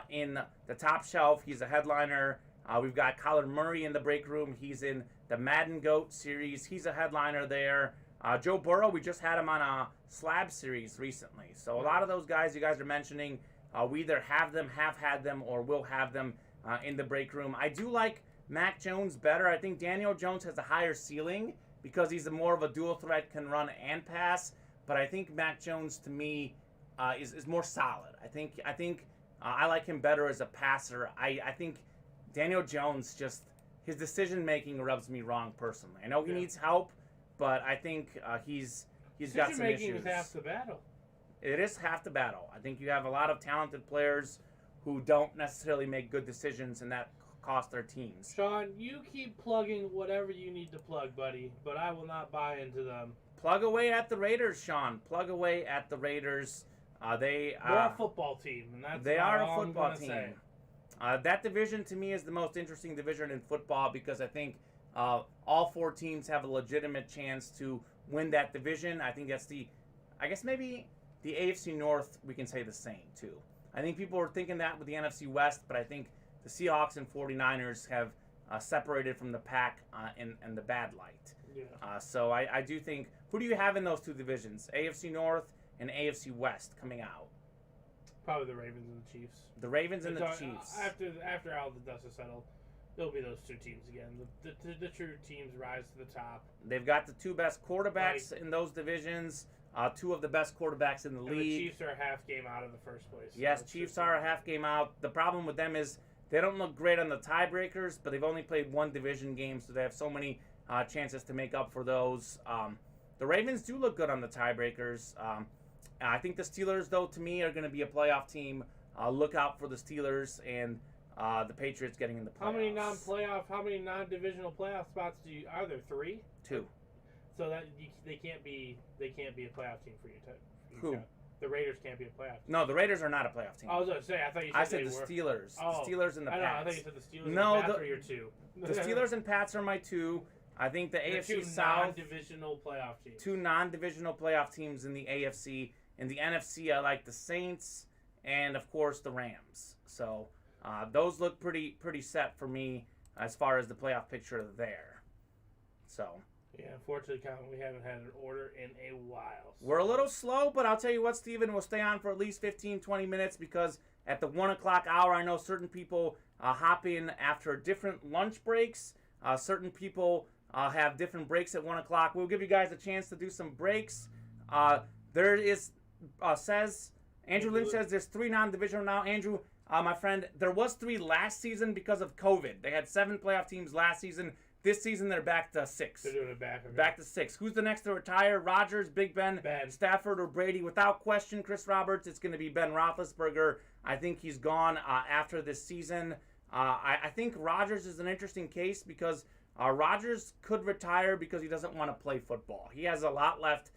Speaker 2: in the top shelf. He's a headliner. We've got Kyler Murray in the break room. He's in the Madden GOAT series. He's a headliner there. Joe Burrow, we just had him on a Slab series recently. So a lot of those guys you guys are mentioning, we either have them, have had them, or will have them in the break room. I do like Mac Jones better. I think Daniel Jones has a higher ceiling because he's more of a dual threat, can run and pass. But I think Mac Jones, to me, is more solid. I think I like him better as a passer. I think Daniel Jones, just his decision-making rubs me wrong personally. I know he needs help, but I think he's got some issues.
Speaker 3: Decision-making is half the battle.
Speaker 2: It is half the battle. I think you have a lot of talented players who don't necessarily make good decisions, and that cost their teams.
Speaker 3: Sean, you keep plugging whatever you need to plug, buddy, but I will not buy into them.
Speaker 2: Plug away at the Raiders, Sean. Plug away at the Raiders. They're
Speaker 3: a football team, and that's
Speaker 2: they are
Speaker 3: all
Speaker 2: a football team.
Speaker 3: Say.
Speaker 2: That division, to me, is the most interesting division in football because I think all 4 teams have a legitimate chance to win that division. I think that's I guess maybe the AFC North, we can say the same, too. I think people are thinking that with the NFC West, but I think the Seahawks and 49ers have separated from the pack in the bad light.
Speaker 3: Yeah.
Speaker 2: So I do think, who do you have in those 2 divisions? AFC North and AFC West coming out?
Speaker 3: Probably the Ravens and the Chiefs.
Speaker 2: The Ravens and the Chiefs.
Speaker 3: After all the dust is settled, it'll be those 2 teams again. The true teams rise to the top.
Speaker 2: They've got the 2 best quarterbacks in those divisions. 2 of the best quarterbacks in the league.
Speaker 3: The Chiefs are a half game out of the first place.
Speaker 2: Yes, Chiefs are a half game out. The problem with them is they don't look great on the tiebreakers, but they've only played 1 division game, so they have so many chances to make up for those. The Ravens do look good on the tiebreakers. I think the Steelers, though, to me, are going to be a playoff team. Look out for the Steelers and the Patriots getting in the playoffs.
Speaker 3: How many non-divisional playoff spots are there? 3?
Speaker 2: 2.
Speaker 3: So that they can't be a playoff team for you.
Speaker 2: Who?
Speaker 3: The Raiders can't be a playoff team.
Speaker 2: No, the Raiders are not a playoff team.
Speaker 3: I was going to say, I thought you said
Speaker 2: I said
Speaker 3: they
Speaker 2: the
Speaker 3: were.
Speaker 2: Steelers.
Speaker 3: Oh,
Speaker 2: The Steelers and the Pats.
Speaker 3: I thought you said the Steelers
Speaker 2: No,
Speaker 3: and the Pats are your 2.
Speaker 2: The Steelers and Pats are my 2. I think the AFC South.
Speaker 3: 2 non-divisional playoff teams.
Speaker 2: 2 non-divisional playoff teams in the AFC. In the NFC, I like the Saints and, of course, the Rams. So those look pretty set for me as far as the playoff picture there. So.
Speaker 3: Yeah, unfortunately, we haven't had an order in a while. So.
Speaker 2: We're a little slow, but I'll tell you what, Steven, we'll stay on for at least 15, 20 minutes because at the 1 o'clock hour, I know certain people hop in after different lunch breaks. Certain people have different breaks at 1 o'clock. We'll give you guys a chance to do some breaks. There is, Andrew Lynch says there's 3 non-divisional now. Andrew, my friend, there was 3 last season because of COVID. They had 7 playoff teams last season. This season, they're back to 6.
Speaker 3: They're doing it back. Okay.
Speaker 2: Back to 6. Who's the next to retire? Rodgers, Big Ben, Stafford, or Brady? Without question, Chris Roberts, it's going to be Ben Roethlisberger. I think he's gone after this season. I think Rodgers is an interesting case because Rodgers could retire because he doesn't want to play football. He has a lot left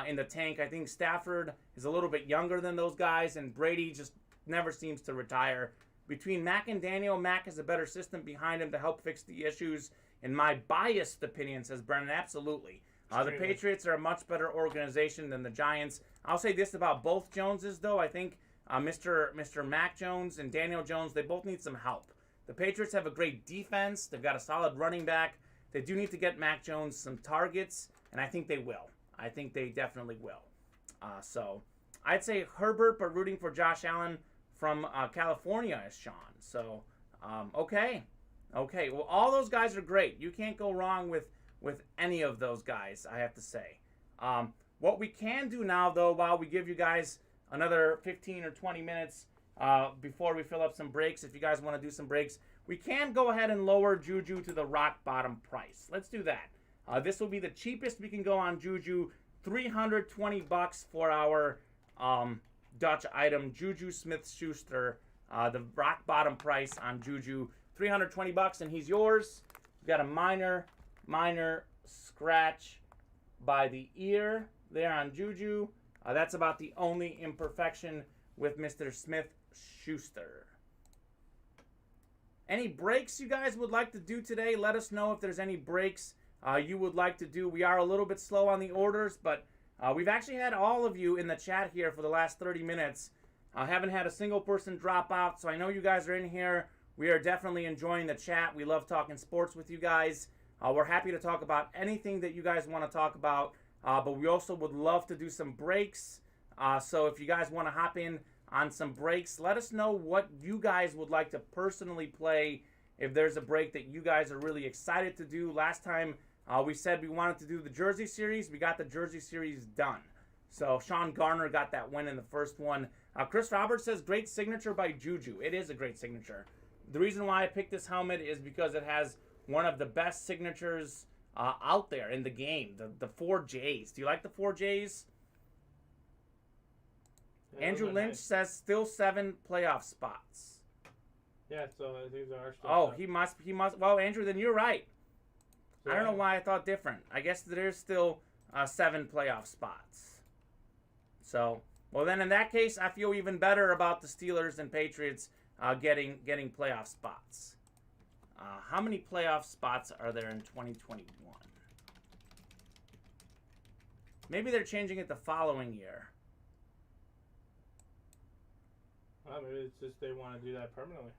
Speaker 2: in the tank. I think Stafford is a little bit younger than those guys, and Brady just never seems to retire. Between Mac and Daniel, Mac has a better system behind him to help fix the issues. In my biased opinion, says Brennan, absolutely. The Patriots are a much better organization than the Giants. I'll say this about both Joneses, though. I think Mr. Mac Jones and Daniel Jones, they both need some help. The Patriots have a great defense. They've got a solid running back. They do need to get Mac Jones some targets, and I think they will. I think they definitely will. So I'd say Herbert, but rooting for Josh Allen from California is Sean. So, okay. Well, all those guys are great. You can't go wrong with any of those guys, I have to say. What we can do now, though, while we give you guys another 15 or 20 minutes before we fill up some breaks, if you guys want to do some breaks, we can go ahead and lower Juju to the rock bottom price. Let's do that. This will be the cheapest we can go on Juju, $320 for our Dutch item, Juju Smith-Schuster. The rock bottom price on Juju, $320, and he's yours. We've got a minor scratch by the ear there on Juju. That's about the only imperfection with Mr. Smith-Schuster. Any breaks you guys would like to do today? Let us know if there's any breaks you would like to do. We are a little bit slow on the orders, but we've actually had all of you in the chat here for the last 30 minutes. I haven't had a single person drop out, so I know you guys are in here. We are definitely enjoying the chat. We love talking sports with you guys. We're happy to talk about anything that you guys want to talk about, but we also would love to do some breaks. So if you guys want to hop in on some breaks, let us know what you guys would like to personally play. If there's a break that you guys are really excited to do. Last time we said we wanted to do the Jersey Series. We got the Jersey Series done. So Sean Garner got that win in the first one. Chris Roberts says, great signature by Juju. It is a great signature. The reason why I picked this helmet is because it has one of the best signatures out there in the game. The 4 J's. Do you like the 4 J's? Yeah, Andrew Lynch says still 7 playoff spots.
Speaker 3: Yeah, so these are still.
Speaker 2: Oh, he must. Well, Andrew, then you're right. So, I don't know why I thought different. I guess there's still 7 playoff spots. So, well, then in that case, I feel even better about the Steelers and Patriots getting playoff spots. How many playoff spots are there in 2021? Maybe they're changing it the following year.
Speaker 3: Well, maybe it's just they want to do that permanently.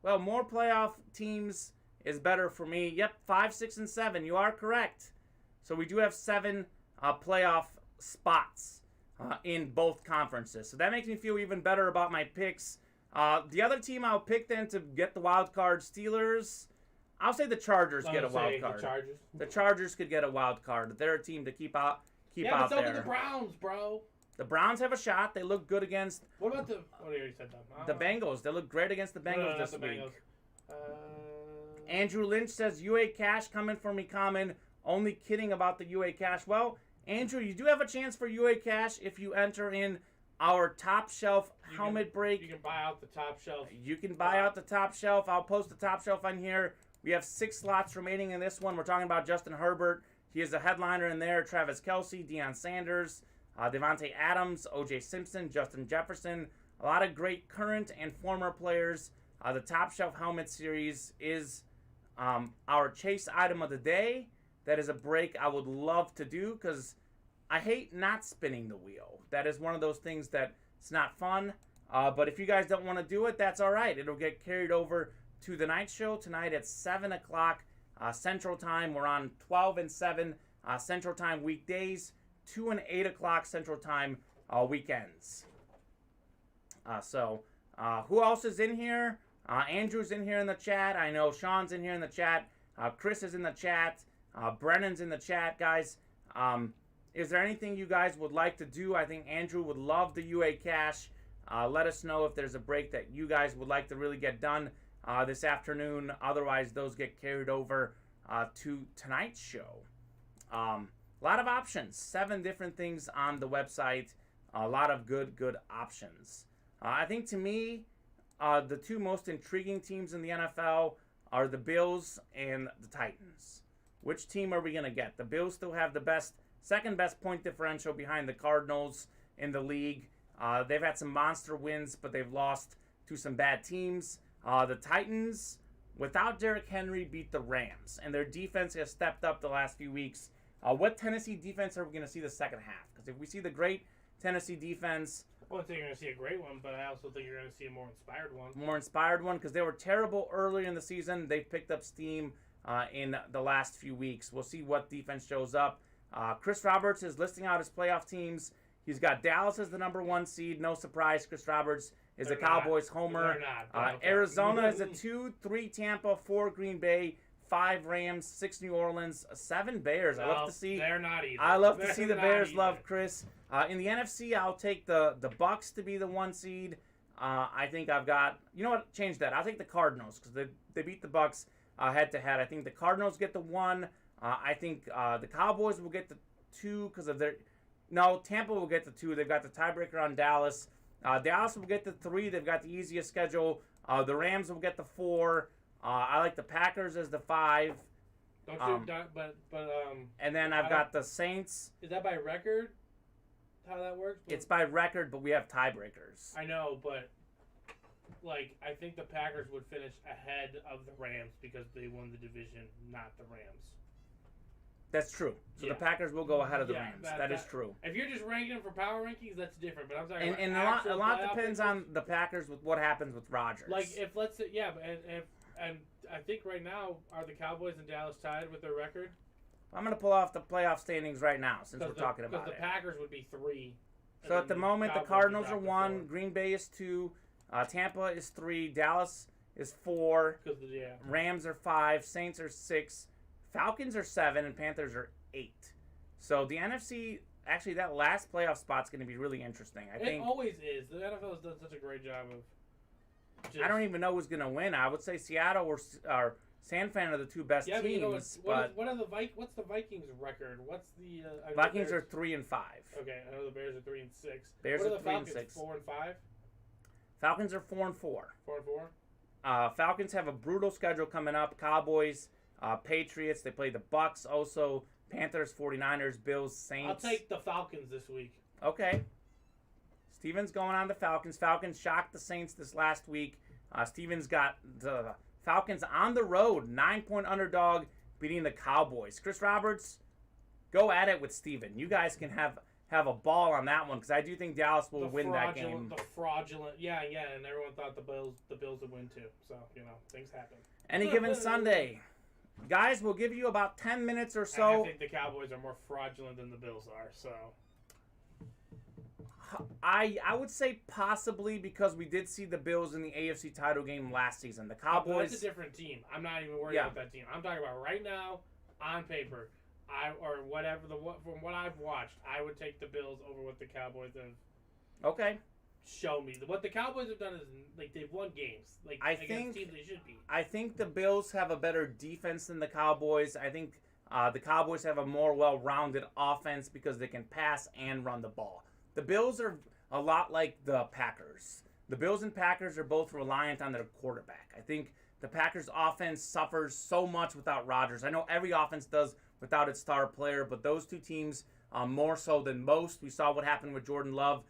Speaker 2: Well, more playoff teams is better for me. Yep, 5, 6, and 7. You are correct. So we do have 7 playoff spots in both conferences. So that makes me feel even better about my picks. The other team I'll pick then to get the wild card, Steelers. I'll say the Chargers get a wild card. The Chargers could get a wild card. They're a team to keep out there.
Speaker 3: Yeah, but so do the Browns, bro.
Speaker 2: The Browns have a shot. They look good against.
Speaker 3: What about the? What you already said that.
Speaker 2: The Bengals. They look great against the Bengals this week. Andrew Lynch says UA Cash coming for me, Kamen. Only kidding about the UA Cash. Well, Andrew, you do have a chance for UA Cash if you enter in our top shelf helmet break.
Speaker 3: You can buy out the top shelf.
Speaker 2: You can buy out the top shelf. I'll post the top shelf on here. We have 6 slots remaining in this one. We're talking about Justin Herbert. He is a headliner in there. Travis Kelce, Deion Sanders, Devontae Adams, O.J. Simpson, Justin Jefferson. A lot of great current and former players. The top shelf helmet series is our chase item of the day. That is a break I would love to do because I hate not spinning the wheel. That is one of those things that it's not fun. But if you guys don't want to do it, that's all right. It'll get carried over to the night show tonight at 7 o'clock Central Time. We're on 12 and 7 Central Time weekdays, 2 and 8 o'clock Central Time weekends. So who else is in here? Andrew's in here in the chat. I know Sean's in here in the chat. Chris is in the chat. Brennan's in the chat, guys. Is there anything you guys would like to do? I think Andrew would love the UA Cash. Let us know if there's a break that you guys would like to really get done this afternoon. Otherwise, those get carried over to tonight's show. A lot of options. 7 different things on the website. A lot of good options. I think to me, the 2 most intriguing teams in the NFL are the Bills and the Titans. which team are we going to get? The Bills still have the second best point differential behind the Cardinals in the league. They've had some monster wins, but they've lost to some bad teams. The Titans, without Derrick Henry, beat the Rams, and their defense has stepped up the last few weeks. What Tennessee defense are we going to see the second half? Because if we see the great Tennessee defense...
Speaker 3: I don't think you're going to see a great one, but I also think you're going to see a more inspired one. Because they were terrible earlier in the season. They've picked up steam in the last few weeks. We'll see what defense shows up. Chris Roberts is listing out his playoff teams. He's got Dallas as the number 1 seed. No surprise, Chris Roberts is a Cowboys homer. Arizona is a 2, 3 Tampa, 4 Green Bay, 5 Rams, 6 New Orleans, 7 Bears. I love to see. They're not either.
Speaker 2: I love to see the Bears love Chris. In the NFC, I'll take the Bucks to be the 1 seed. I think I've got. You know what? Change that. I'll take the Cardinals because they beat the Bucks head to head. I think the Cardinals get the 1. I think the Cowboys will get the 2 because of their. No, Tampa will get the 2. They've got the tiebreaker on Dallas. Dallas will get the 3. They've got the easiest schedule. The Rams will get the 4. I like the Packers as the 5. And then I've got the Saints.
Speaker 3: Is that by record? How that works?
Speaker 2: It's by record, but we have tiebreakers.
Speaker 3: I know, but I think the Packers would finish ahead of the Rams because they won the division, not the Rams.
Speaker 2: That's true. So the Packers will go ahead of the Rams. That is true.
Speaker 3: If you're just ranking them for power rankings, that's different. But I'm talking about
Speaker 2: and a lot depends on the Packers with what happens with Rodgers.
Speaker 3: If let's say and I think right now are the Cowboys and Dallas tied with their record.
Speaker 2: I'm going to pull off the playoff standings right now since we're talking about it.
Speaker 3: Because the Packers would be 3.
Speaker 2: So at the moment, the Cardinals are 1, Green Bay is 2, Tampa is 3, Dallas is 4, Rams are 5, Saints are 6, Falcons are 7, and Panthers are 8. So the NFC, actually, that last playoff spot's going to be really interesting. I think
Speaker 3: it always is. The NFL has done such a great job of.
Speaker 2: I don't even know who's going to win. I would say Seattle or San Fran are the 2 best teams.
Speaker 3: What's the Vikings record? What's the
Speaker 2: Vikings are 3 and 5.
Speaker 3: Okay, I know the Bears are 3 and 6.
Speaker 2: Bears
Speaker 3: what
Speaker 2: are 3 and 6.
Speaker 3: 4 and 5.
Speaker 2: Falcons are 4 and 4.
Speaker 3: 4 and 4.
Speaker 2: Falcons have a brutal schedule coming up. Cowboys, Patriots. They play the Bucks. Also, Panthers, 49ers, Bills, Saints.
Speaker 3: I'll take the Falcons this week.
Speaker 2: Okay. Steven's going on the Falcons. Falcons shocked the Saints this last week. Steven's got the Falcons on the road, 9-point underdog, beating the Cowboys. Chris Roberts, go at it with Steven. You guys can have a ball on that one because I do think Dallas will win that game.
Speaker 3: The fraudulent, yeah, and everyone thought the Bills would win too. So things happen.
Speaker 2: Any given Sunday, guys, we'll give you about 10 minutes or so.
Speaker 3: And I think the Cowboys are more fraudulent than the Bills are. So
Speaker 2: I would say possibly because we did see the Bills in the AFC title game last season. The Cowboys.
Speaker 3: That's a different team. I'm not even worried about that team. I'm talking about right now on paper. From what I've watched, I would take the Bills over what the Cowboys have.
Speaker 2: Okay.
Speaker 3: Show me what the Cowboys have done is they've won games. Against teams they should beat.
Speaker 2: I think the Bills have a better defense than the Cowboys. I think the Cowboys have a more well-rounded offense because they can pass and run the ball. The Bills are a lot like the Packers. The Bills and Packers are both reliant on their quarterback. I think the Packers' offense suffers so much without Rodgers. I know every offense does without its star player, but those two teams more so than most. We saw what happened with Jordan Love.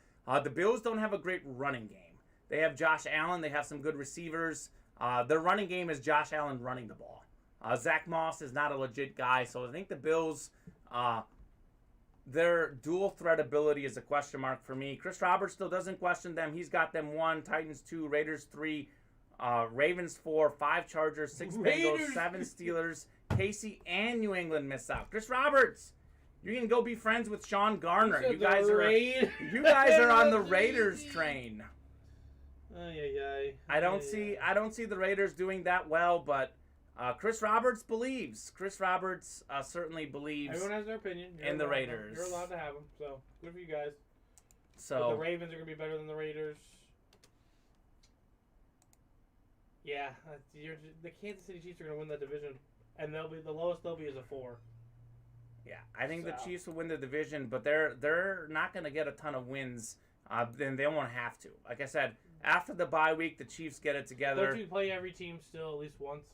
Speaker 2: The Bills don't have a great running game. They have Josh Allen. They have some good receivers. Their running game is Josh Allen running the ball. Zach Moss is not a legit guy, so I think the Bills... their dual threat ability is a question mark for me. Chris Roberts still doesn't question them. He's got them 1, Titans 2, Raiders 3, Ravens 4, 5 Chargers, 6 Bengals, 7 Steelers, KC, and New England miss out. Chris Roberts, you can go be friends with Sean Garner. You guys are on the Raiders train. I don't see the Raiders doing that well, but Chris Roberts believes. Chris Roberts certainly believes.
Speaker 3: Everyone has their opinion.
Speaker 2: In the Raiders.
Speaker 3: You're allowed to have them, so good for you guys.
Speaker 2: So
Speaker 3: but the Ravens are going to be better than the Raiders. Yeah, the Kansas City Chiefs are going to win that division, and the lowest they'll be is a 4.
Speaker 2: Yeah, I think the Chiefs will win the division, but they're not going to get a ton of wins. Then they won't have to. Like I said, after the bye week, the Chiefs get it together.
Speaker 3: Don't you play every team still at least once?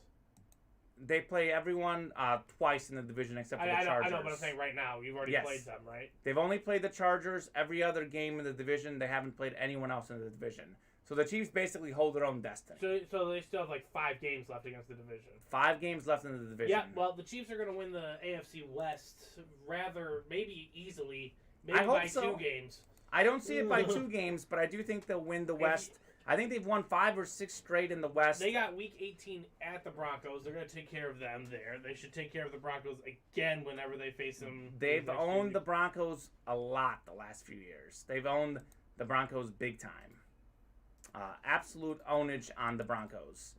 Speaker 2: They play everyone twice in the division except for the Chargers.
Speaker 3: I know, but I'm saying right now, you've already
Speaker 2: Yes.
Speaker 3: played them, right?
Speaker 2: They've only played the Chargers every other game in the division. They haven't played anyone else in the division. So the Chiefs basically hold their own destiny.
Speaker 3: So they still have like 5 games left against the division.
Speaker 2: 5 games left in the division.
Speaker 3: Yeah, well, the Chiefs are going to win the AFC West rather, maybe easily, maybe
Speaker 2: I hope
Speaker 3: by
Speaker 2: so.
Speaker 3: 2 games.
Speaker 2: I don't see it by 2 games, but I do think they'll win the West. I think they've won 5 or 6 straight in the West.
Speaker 3: They got Week 18 at the Broncos. They're going to take care of them there. They should take care of the Broncos again whenever they face them.
Speaker 2: They've owned the Broncos a lot the last few years. They've owned the Broncos big time. Absolute ownage on the Broncos.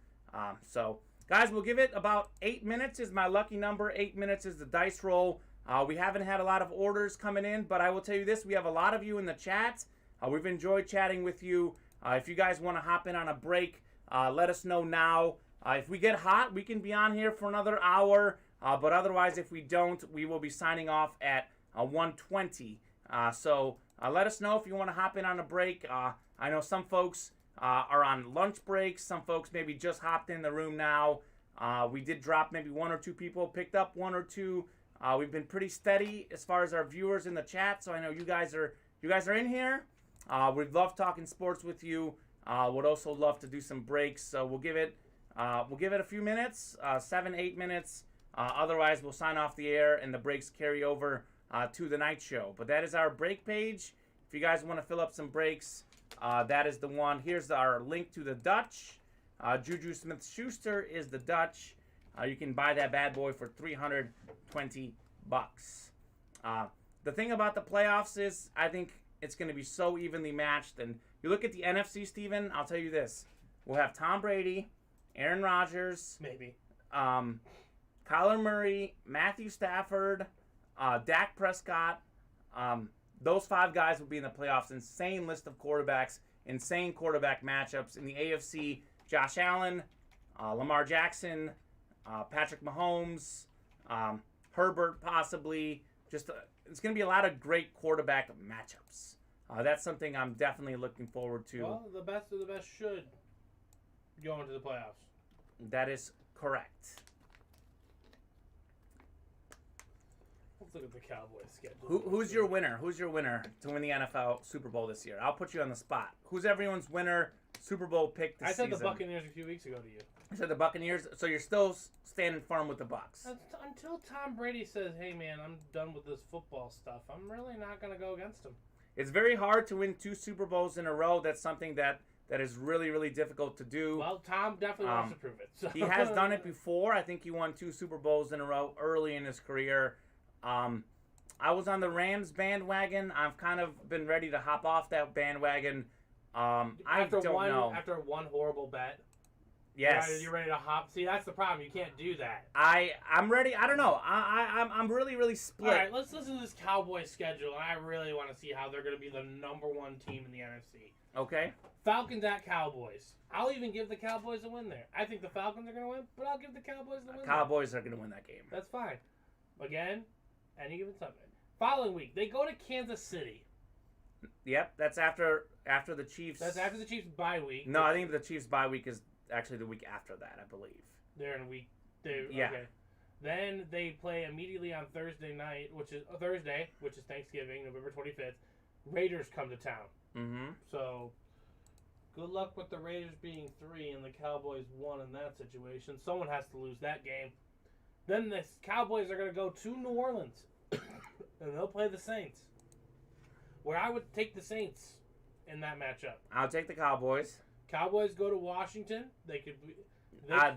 Speaker 2: So, guys, we'll give it about 8 minutes is my lucky number. 8 minutes is the dice roll. We haven't had a lot of orders coming in, but I will tell you this. We have a lot of you in the chat. We've enjoyed chatting with you. If you guys want to hop in on a break, let us know now. If we get hot, we can be on here for another hour. But otherwise, if we don't, we will be signing off at 1:20. So let us know if you want to hop in on a break. I know some folks are on lunch breaks. Some folks maybe just hopped in the room now. We did drop maybe 1 or 2 people, picked up 1 or 2. We've been pretty steady as far as our viewers in the chat. So I know you guys are in here. We'd love talking sports with you. Would also love to do some breaks. So we'll give it a few minutes, 7-8 minutes. Otherwise, we'll sign off the air and the breaks carry over to the night show. But that is our break page. If you guys want to fill up some breaks, that is the one. Here's our link to the Dutch. Juju Smith-Schuster is the Dutch. You can buy that bad boy for $320. The thing about the playoffs is, I think it's going to be so evenly matched. And you look at the NFC, Steven, I'll tell you this. We'll have Tom Brady, Aaron Rodgers,
Speaker 3: Maybe.
Speaker 2: Kyler Murray, Matthew Stafford, Dak Prescott. Those 5 guys will be in the playoffs. Insane list of quarterbacks, insane quarterback matchups. In the AFC, Josh Allen, Lamar Jackson, Patrick Mahomes, Herbert possibly. It's going to be a lot of great quarterback matchups. That's something I'm definitely looking forward to.
Speaker 3: Well, the best of the best should go into the playoffs.
Speaker 2: That is correct.
Speaker 3: Let's look at the Cowboys schedule.
Speaker 2: Who's your winner? Who's your winner to win the NFL Super Bowl this year? I'll put you on the spot. Who's everyone's winner Super Bowl pick this season?
Speaker 3: I said the Buccaneers a few weeks ago to you.
Speaker 2: I said the Buccaneers, so you're still standing firm with the Bucs.
Speaker 3: Until Tom Brady says, hey, man, I'm done with this football stuff, I'm really not going to go against him.
Speaker 2: It's very hard to win 2 Super Bowls in a row. That's something that is really, really difficult to do.
Speaker 3: Well, Tom definitely wants to prove it. So.
Speaker 2: He has done it before. I think he won 2 Super Bowls in a row early in his career. I was on the Rams bandwagon. I've kind of been ready to hop off that bandwagon. I don't know.
Speaker 3: After one horrible bet?
Speaker 2: Yes.
Speaker 3: You're ready to hop. See, that's the problem. You can't do that.
Speaker 2: I'm ready. I don't know. I'm really, really split.
Speaker 3: All right, let's listen to this Cowboys schedule, and I really want to see how they're going to be the number 1 team in the NFC.
Speaker 2: Okay.
Speaker 3: Falcons at Cowboys. I'll even give the Cowboys a win there. I think the Falcons are going to win, but I'll give the Cowboys the win.
Speaker 2: Cowboys are going to win that game.
Speaker 3: That's fine. Again, any given Sunday. Following week, they go to Kansas City.
Speaker 2: Yep, that's after the Chiefs.
Speaker 3: That's after the Chiefs bye week.
Speaker 2: No, I think the Chiefs bye week is actually the week after that, I believe.
Speaker 3: They're in week.
Speaker 2: Yeah.
Speaker 3: Okay. Then they play immediately on Thursday, which is Thanksgiving, November 25th. Raiders come to town.
Speaker 2: Mm-hmm.
Speaker 3: So, good luck with the Raiders being 3 and the Cowboys 1 in that situation. Someone has to lose that game. Then the Cowboys are going to go to New Orleans, and they'll play the Saints. Where I would take the Saints in that matchup.
Speaker 2: I'll take the Cowboys.
Speaker 3: Cowboys go to Washington.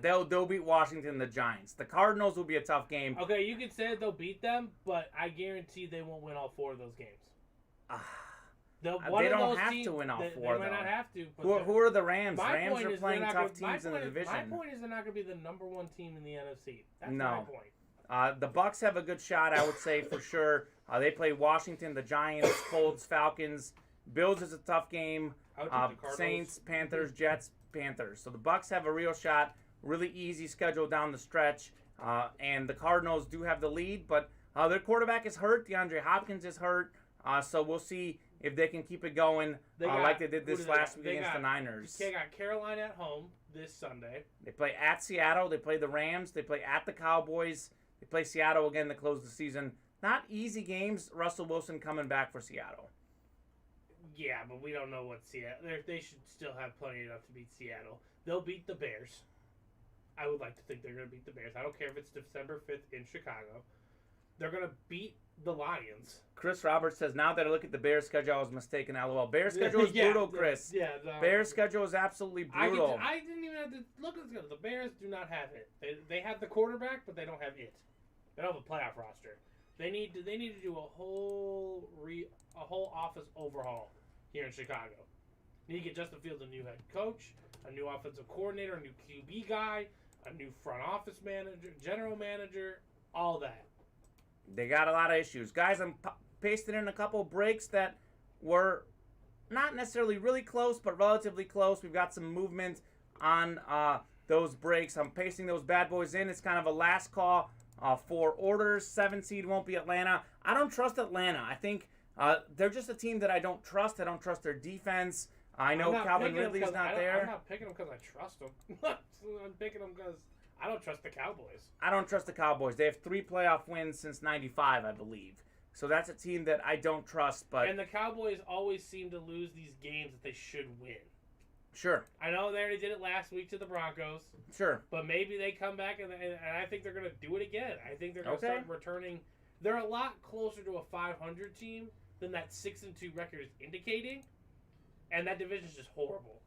Speaker 2: They'll beat Washington, the Giants. The Cardinals will be a tough game.
Speaker 3: Okay, you could say they'll beat them, but I guarantee they won't win all 4 of those games.
Speaker 2: They don't have to win all 4, though.
Speaker 3: They might not have to.
Speaker 2: Who are the Rams? Rams are playing tough teams in the division.
Speaker 3: My point is they're not going to be the number 1 team in the NFC. That's my point.
Speaker 2: The Bucs have a good shot, I would say, for sure. They play Washington, the Giants, Colts, Falcons. Bills is a tough game. Saints, Panthers, Jets, Panthers. So the Bucs have a real shot. Really easy schedule down the stretch. And the Cardinals do have the lead, but their quarterback is hurt. DeAndre Hopkins is hurt. So we'll see if they can keep it going like they did this last week against the Niners.
Speaker 3: They got Carolina at home this Sunday.
Speaker 2: They play at Seattle. They play the Rams. They play at the Cowboys. They play Seattle again to close the season. Not easy games. Russell Wilson coming back for Seattle.
Speaker 3: Yeah, but we don't know what Seattle... They should still have plenty enough to beat Seattle. They'll beat the Bears. I would like to think they're going to beat the Bears. I don't care if it's December 5th in Chicago. They're going to beat the Lions.
Speaker 2: Chris Roberts says, now that I look at the Bears schedule, I was mistaken. LOL. Bears schedule is brutal, Chris.
Speaker 3: Yeah.
Speaker 2: Bears schedule is absolutely brutal.
Speaker 3: I didn't even have to look at the schedule. The Bears do not have it. They have the quarterback, but they don't have it. They don't have a playoff roster. They need to do a whole office overhaul here in Chicago. Need to get Justin Fields a new head coach, a new offensive coordinator, a new QB guy, a new front office manager, general manager, all that.
Speaker 2: They got a lot of issues. Guys, I'm pasting in a couple breaks that were not necessarily really close, but relatively close. We've got some movement on those breaks. I'm pasting those bad boys in. It's kind of a last call for orders. 7 seed won't be Atlanta. I don't trust Atlanta. I think they're just a team that I don't trust. I don't trust their defense. I know Calvin Ridley's not there.
Speaker 3: I'm not picking them because I trust them. I'm picking them because I don't trust the Cowboys.
Speaker 2: I don't trust the Cowboys. They have 3 playoff wins since '95, I believe. So that's a team that I don't trust.
Speaker 3: And the Cowboys always seem to lose these games that they should win.
Speaker 2: Sure.
Speaker 3: I know they already did it last week to the Broncos.
Speaker 2: Sure.
Speaker 3: But maybe they come back and I think they're going to do it again. I think they're going to start returning. They're a lot closer to a 500 team than that 6-2 record is indicating. And that division is just horrible.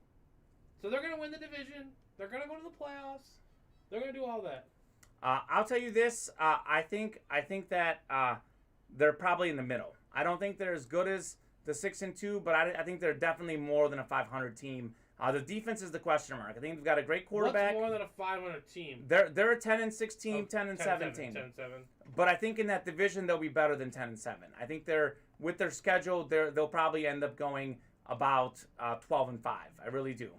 Speaker 3: So they're going to win the division. They're going to go to the playoffs. They're going to do all that.
Speaker 2: I'll tell you this. I think that they're probably in the middle. I don't think they're as good as the 6-2, but I think they're definitely more than a 500 team. The defense is the question mark. I think they've got a great quarterback.
Speaker 3: What's more than a 500 team?
Speaker 2: They're a 10-6 team, 10-7 team.
Speaker 3: 10-7.
Speaker 2: But I think in that division they'll be better than 10-7. I think they're with their schedule, they'll probably end up going about 12-5. I really do.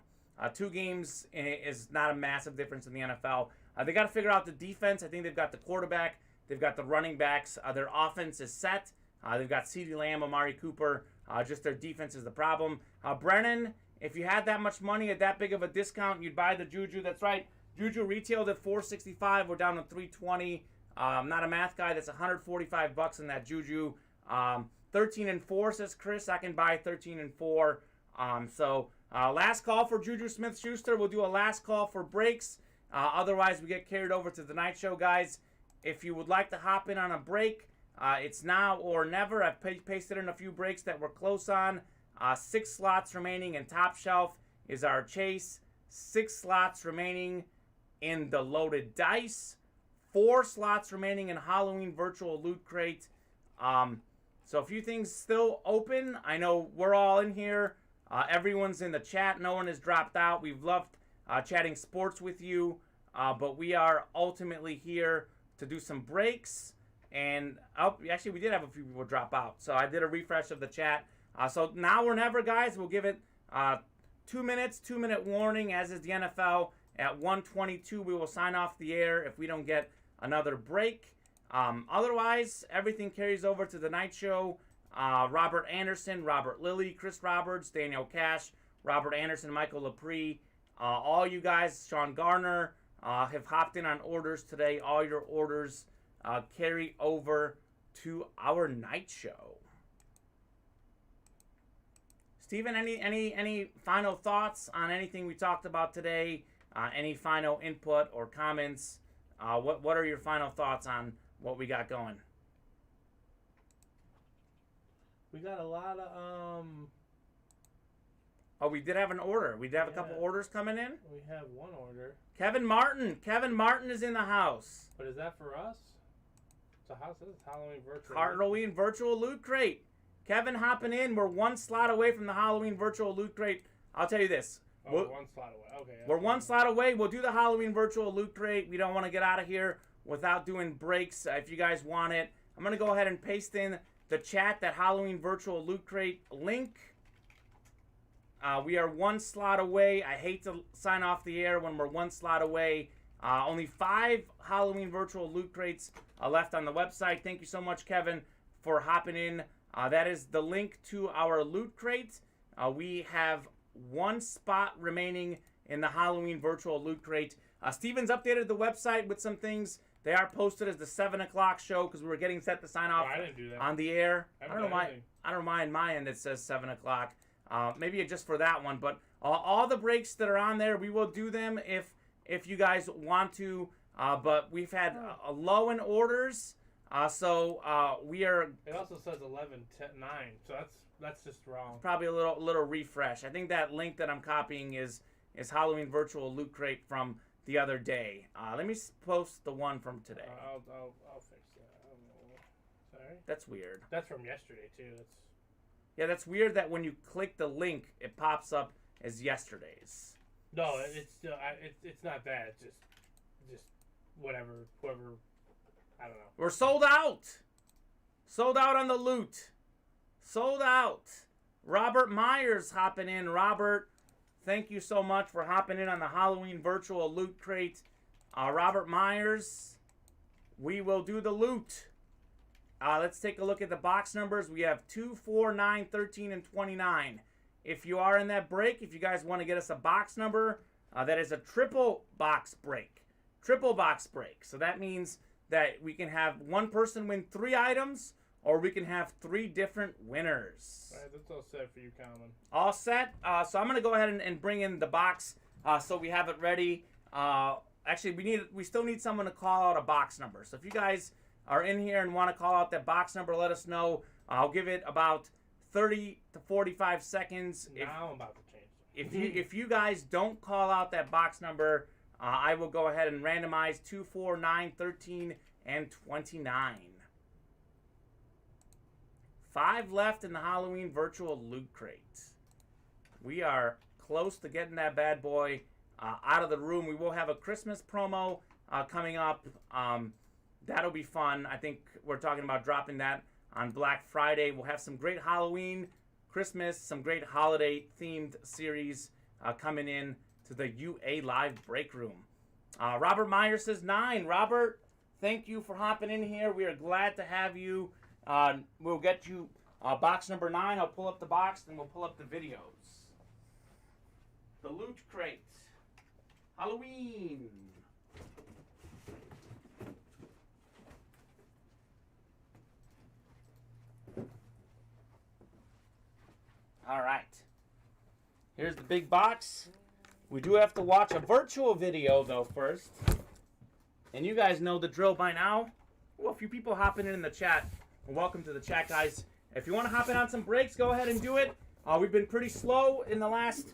Speaker 2: 2 games is not a massive difference in the NFL. They got to figure out the defense. I think they've got the quarterback. They've got the running backs. Their offense is set. They've got CeeDee Lamb, Amari Cooper. Just their defense is the problem. Brennan, if you had that much money at that big of a discount, you'd buy the Juju. That's right. Juju retailed at $465. We're down to $320. I'm not a math guy. That's $145 in that Juju. 13-4 says Chris. I can buy 13-4. Last call for Juju Smith-Schuster. We'll do a last call for breaks. Otherwise, we get carried over to the night show, guys. If you would like to hop in on a break, it's now or never. I've pasted in a few breaks that we're close on. 6 slots remaining in Top Shelf is our chase. 6 slots remaining in the Loaded Dice. 4 slots remaining in Halloween Virtual Loot Crate. So a few things still open. I know we're all in here. Everyone's in the chat. No one has dropped out. We've loved chatting sports with you. But we are ultimately here to do some breaks. And actually, we did have a few people drop out. So I did a refresh of the chat. So now or never, guys. We'll give it 2 minutes, 2-minute warning, as is the NFL. At 1:22, we will sign off the air if we don't get another break. Otherwise, everything carries over to the night show. Robert Anderson, Robert Lilly, Chris Roberts, Daniel Cash, Robert Anderson, Michael Lepre. All you guys, Sean Garner, have hopped in on orders today. All your orders carry over to our night show. Steven, any final thoughts on anything we talked about today? Any final input or comments? What are your final thoughts on what we got going?
Speaker 3: We got a lot of
Speaker 2: Oh, we did have an order. We did have a couple orders coming in.
Speaker 3: We have one order.
Speaker 2: Kevin Martin is in the house.
Speaker 3: But is that for us? It's a house. It's Halloween virtual.
Speaker 2: Halloween virtual loot crate. Kevin hopping in. We're 1 slot away from the Halloween virtual loot crate. I'll tell you this.
Speaker 3: We're 1 slot away. Okay.
Speaker 2: We're 1 slot away. We'll do the Halloween virtual loot crate. We don't want to get out of here without doing breaks. If you guys want it, I'm going to go ahead and paste in the chat that Halloween virtual loot crate link. We are 1 slot away. I hate to sign off the air when we're 1 slot away. Only 5 Halloween virtual loot crates left on the website. Thank you so much, Kevin, for hopping in That is the link to our loot crate. We have one spot remaining in the Halloween virtual loot crate. Steven's updated the website with some things. They are posted as the 7 o'clock show because we were getting set to sign off
Speaker 3: I didn't do that.
Speaker 2: on the air.
Speaker 3: I
Speaker 2: I
Speaker 3: haven't
Speaker 2: don't know
Speaker 3: done
Speaker 2: why.
Speaker 3: anything.
Speaker 2: I don't mind my end that says 7 o'clock. Maybe just for that one, but all the breaks that are on there, we will do them if you guys want to. But we've had a low in orders, so we are
Speaker 3: It also says 11, 10, 9, so that's just wrong.
Speaker 2: probably a little refresh. I think that link that I'm copying is Halloween virtual loot crate from the other day. Let me post the one from today.
Speaker 3: I'll fix that. I don't know. Sorry.
Speaker 2: That's weird.
Speaker 3: That's from yesterday too.
Speaker 2: Yeah, that's weird that when you click the link, it pops up as yesterday's.
Speaker 3: No, it's still it's not that. It's just whoever. I don't know.
Speaker 2: We're sold out. Sold out on the loot. Sold out. Robert Myers hopping in. Robert, thank you so much for hopping in on the Halloween virtual loot crate. Robert Myers, we will do the loot. Let's take a look at the box numbers. We have 2, 4, 9, 13, and 29. If you are in that break, if you guys want to get us a box number, that is a triple box break. Triple box break. So that means that we can have one person win 3 items, or we can have 3 different winners.
Speaker 3: All right, that's all set for you, Kamen.
Speaker 2: All set. So I'm going to go ahead and bring in the box so we have it ready. Actually, we still need someone to call out a box number. So if you guys are in here and want to call out that box number, let us know. I'll give it about 30 to 45 seconds.
Speaker 3: Now I'm about to change them.
Speaker 2: If you guys don't call out that box number, I will go ahead and randomize 2, 4, 9, 13, and 29. 5 left in the Halloween virtual loot crate. We are close to getting that bad boy out of the room. We will have a Christmas promo coming up. That'll be fun. I think we're talking about dropping that on Black Friday. We'll have some great Halloween, Christmas, some great holiday-themed series coming in to the UA Live Break Room. Robert Meyer says 9. Robert, thank you for hopping in here. We are glad to have you. We'll get you box number 9. I'll pull up the box, and we'll pull up the videos. The Loot Crate. Halloween. All right. Here's the big box. We do have to watch a virtual video, though, first. And you guys know the drill by now. Well, a few people hopping in the chat. Well, welcome to the chat, guys. If you want to hop in on some breaks, go ahead and do it. We've been pretty slow in the last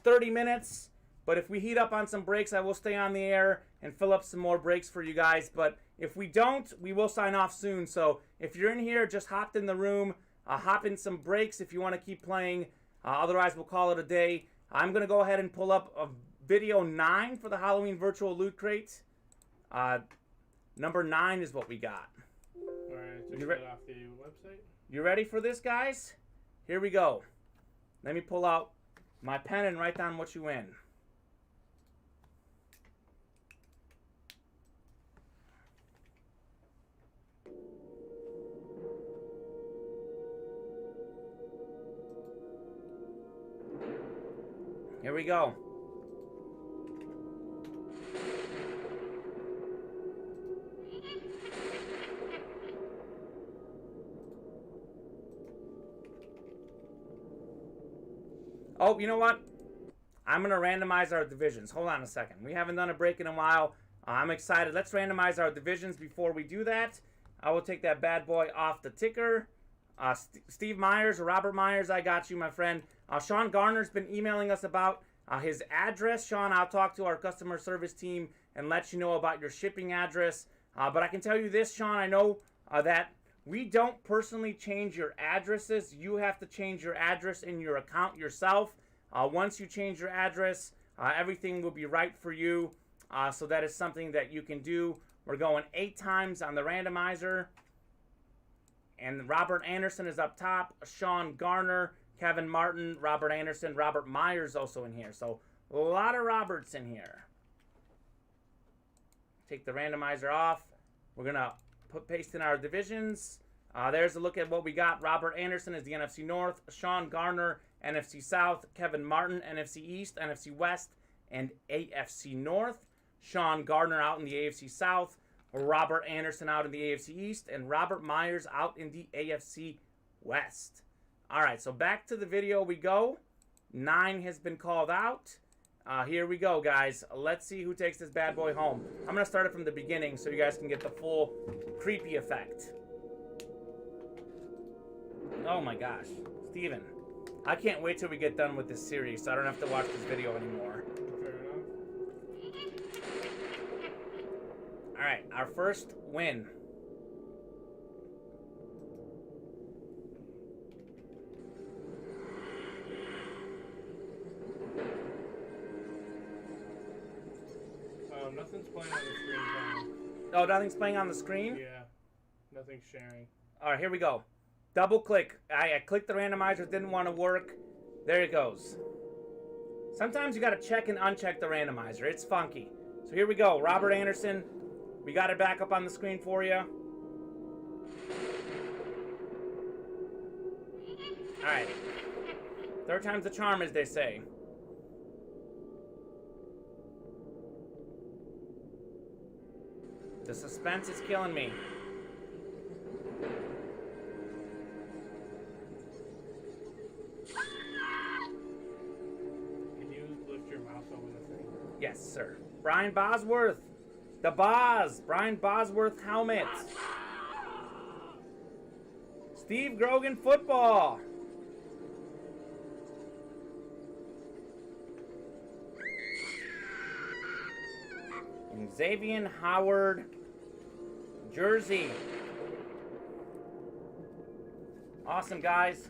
Speaker 2: 30 minutes. But if we heat up on some breaks, I will stay on the air and fill up some more breaks for you guys. But if we don't, we will sign off soon. So if you're in here, just hop in the room. Hop in some breaks if you want to keep playing. Otherwise, we'll call it a day. I'm going to go ahead and pull up a video 9 for the Halloween virtual loot crate. Number 9 is what we got.
Speaker 3: All right, check that off the website.
Speaker 2: You ready for this, guys? Here we go. Let me pull out my pen and write down what you win. Here we go. Oh, you know what? I'm going to randomize our divisions. Hold on a second. We haven't done a break in a while. I'm excited. Let's randomize our divisions before we do that. I will take that bad boy off the ticker. Steve Myers or Robert Myers, I got you, my friend. Sean Garner's been emailing us about his address. Sean, I'll talk to our customer service team and let you know about your shipping address. But I can tell you this, Sean, I know that we don't personally change your addresses. You have to change your address in your account yourself. Once you change your address, everything will be right for you. So that is something that you can do. We're going 8 times on the randomizer. And Robert Anderson is up top. Sean Garner, Kevin Martin, Robert Anderson, Robert Myers also in here. So a lot of Roberts in here. Take the randomizer off. We're going to paste in our divisions. There's a look at what we got. Robert Anderson is the NFC North. Sean Garner, NFC South. Kevin Martin, NFC East, NFC West, and AFC North. Sean Gardner out in the AFC South. Robert Anderson out in the AFC East. And Robert Myers out in the AFC West. All right, so back to the video we go. 9 has been called out. Here we go, guys. Let's see who takes this bad boy home. I'm going to start it from the beginning so you guys can get the full creepy effect. Oh my gosh. Steven, I can't wait till we get done with this series so I don't have to watch this video anymore.
Speaker 3: Fair enough.
Speaker 2: Alright, our first win.
Speaker 3: Nothing's playing on the screen, Tom.
Speaker 2: Oh, nothing's playing on the screen?
Speaker 3: Yeah, nothing's sharing.
Speaker 2: Alright, here we go. Double click. I clicked the randomizer, didn't want to work. There it goes. Sometimes you got to check and uncheck the randomizer. It's funky. So here we go. Robert Anderson. We got it back up on the screen for you. Alright. Third time's the charm, as they say. The suspense is killing me.
Speaker 3: Can you lift your mouse over the thing?
Speaker 2: Yes, sir. Brian Bosworth. The Boz. Brian Bosworth helmet. Steve Grogan football. And Xavier Howard jersey. Awesome, guys.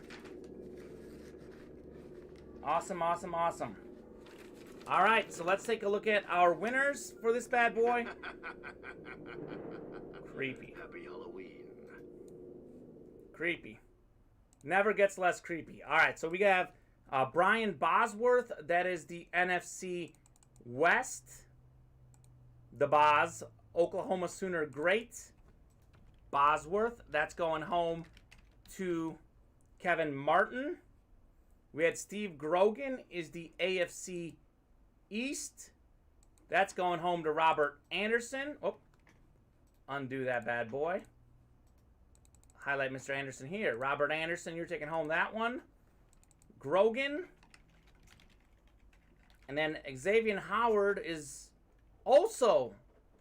Speaker 2: Awesome, awesome, awesome. All right, so let's take a look at our winners for this bad boy. Creepy.
Speaker 1: Happy Halloween.
Speaker 2: Creepy. Never gets less creepy. All right, so we have Brian Bosworth. That is the NFC West. The Boz. Oklahoma Sooner great. Bosworth. That's going home to Kevin Martin. We had Steve Grogan is the AFC East. That's going home to Robert Anderson. Oh, undo that bad boy. Highlight Mr. Anderson here. Robert Anderson, you're taking home that one. Grogan. And then Xavier Howard is also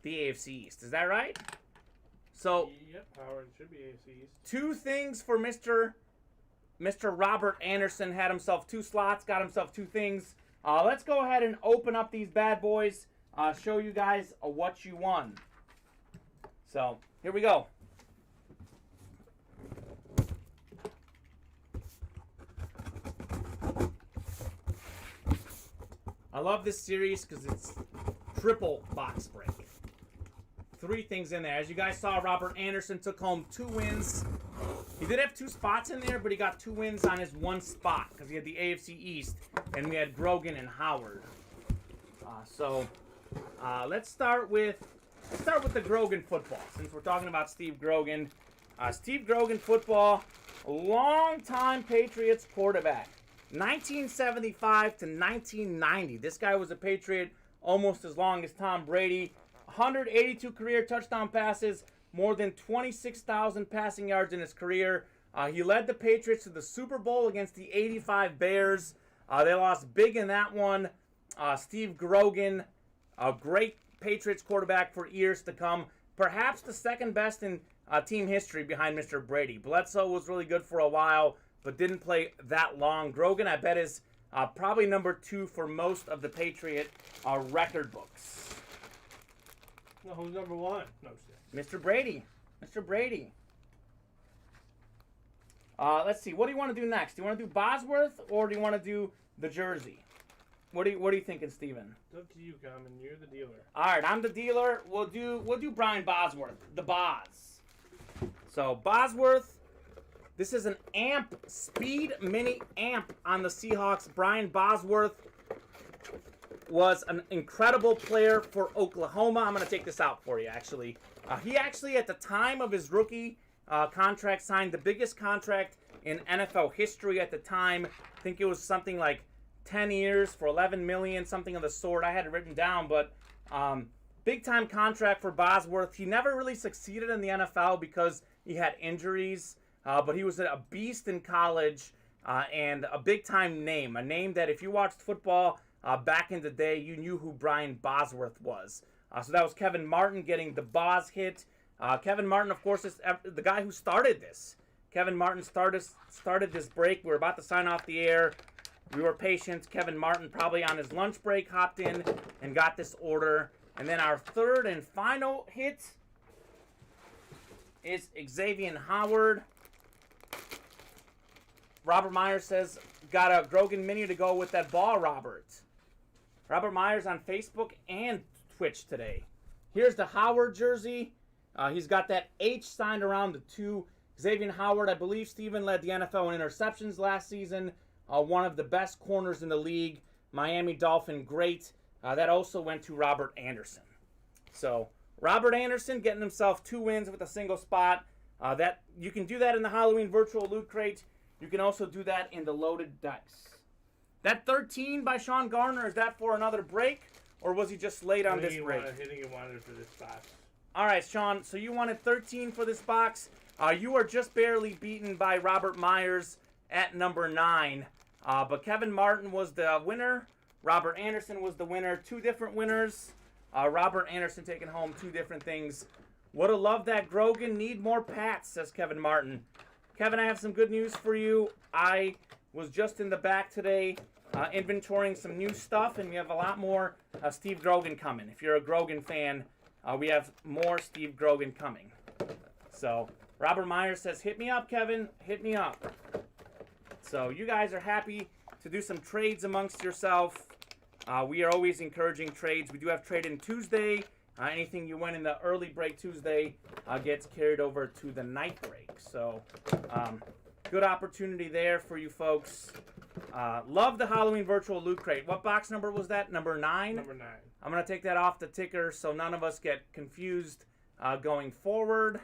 Speaker 2: the AFC East. Is that right? So,
Speaker 3: Yep, Howard should be AFC East.
Speaker 2: 2 things for Mr. Robert Anderson. Had himself 2 slots, got himself 2 things. Let's go ahead and open up these bad boys. Show you guys what you won. So, here we go. I love this series because it's triple box break. 3 things in there. As you guys saw, Robert Anderson took home 2 wins. He did have 2 spots in there, but he got 2 wins on his 1 spot because he had the AFC East, and we had Grogan and Howard. Let's start with the Grogan football, since we're talking about Steve Grogan. Steve Grogan football, long-time Patriots quarterback, 1975 to 1990. This guy was a Patriot almost as long as Tom Brady. 182 career touchdown passes, more than 26,000 passing yards in his career. He led the Patriots to the Super Bowl against the '85 Bears. They lost big in that one. Steve Grogan, a great Patriots quarterback for years to come. Perhaps the second best in team history behind Mr. Brady. Bledsoe was really good for a while, but didn't play that long. Grogan, I bet, is probably number 2 for most of the Patriot record books.
Speaker 3: No, who's number 1? No,
Speaker 2: Mr. Brady. Mr. Brady. Let's see. What do you want to do next? Do you want to do Bosworth or do you want to do the jersey? What are you thinking, Steven?
Speaker 3: it's up to you, Kamen. You're the dealer.
Speaker 2: All right, I'm the dealer. We'll do Brian Bosworth, the Boz. So Bosworth. This is an amp, speed mini amp on the Seahawks. Brian Bosworth was an incredible player for Oklahoma. I'm going to take this out for you, actually. He actually, at the time of his rookie contract signed, the biggest contract in NFL history at the time. I think it was something like 10 years for $11 million, something of the sort. I had it written down, but big time contract for Bosworth. He never really succeeded in the NFL because he had injuries, but he was a beast in college and a big time name, a name that if you watched football back in the day, you knew who Brian Bosworth was. So that was Kevin Martin getting the Boz hit. Kevin Martin, of course, is the guy who started this. Kevin Martin started this break. We were about to sign off the air. We were patient. Kevin Martin, probably on his lunch break, hopped in and got this order. And then our third and final hit is Xavier Howard. Robert Myers says, got a Grogan Mini to go with that ball, Robert. Robert Myers on Facebook and Twitch today. Here's the Howard jersey. He's got that H signed around the 2. Xavier Howard, I believe Steven led the NFL in interceptions last season. One of the best corners in the league. Miami Dolphin great. That also went to Robert Anderson. So Robert Anderson getting himself 2 wins with a single spot. That you can do that in the Halloween virtual loot crate. You can also do that in the loaded dice. That 13 by Sean Garner, is that for another break? Or was he just late on this break?
Speaker 3: I think he wanted for this box.
Speaker 2: All right, Sean, so you wanted 13 for this box. You are just barely beaten by Robert Myers at number 9. But Kevin Martin was the winner. Robert Anderson was the winner. 2 different winners. Robert Anderson taking home 2 different things. Would have loved that Grogan. Need more Pats, says Kevin Martin. Kevin, I have some good news for you. I was just in the back today inventorying some new stuff, and we have a lot more Steve Grogan coming. If you're a Grogan fan, we have more Steve Grogan coming. So Robert Myers says, hit me up, Kevin. Hit me up. So you guys are happy to do some trades amongst yourself. We are always encouraging trades. We do have trade-in Tuesday. Anything you win in the early break Tuesday gets carried over to the night break. So good opportunity there for you folks. Love the Halloween virtual loot crate. What box number was that? Number 9?
Speaker 3: Number 9.
Speaker 2: I'm going to take that off the ticker so none of us get confused going forward.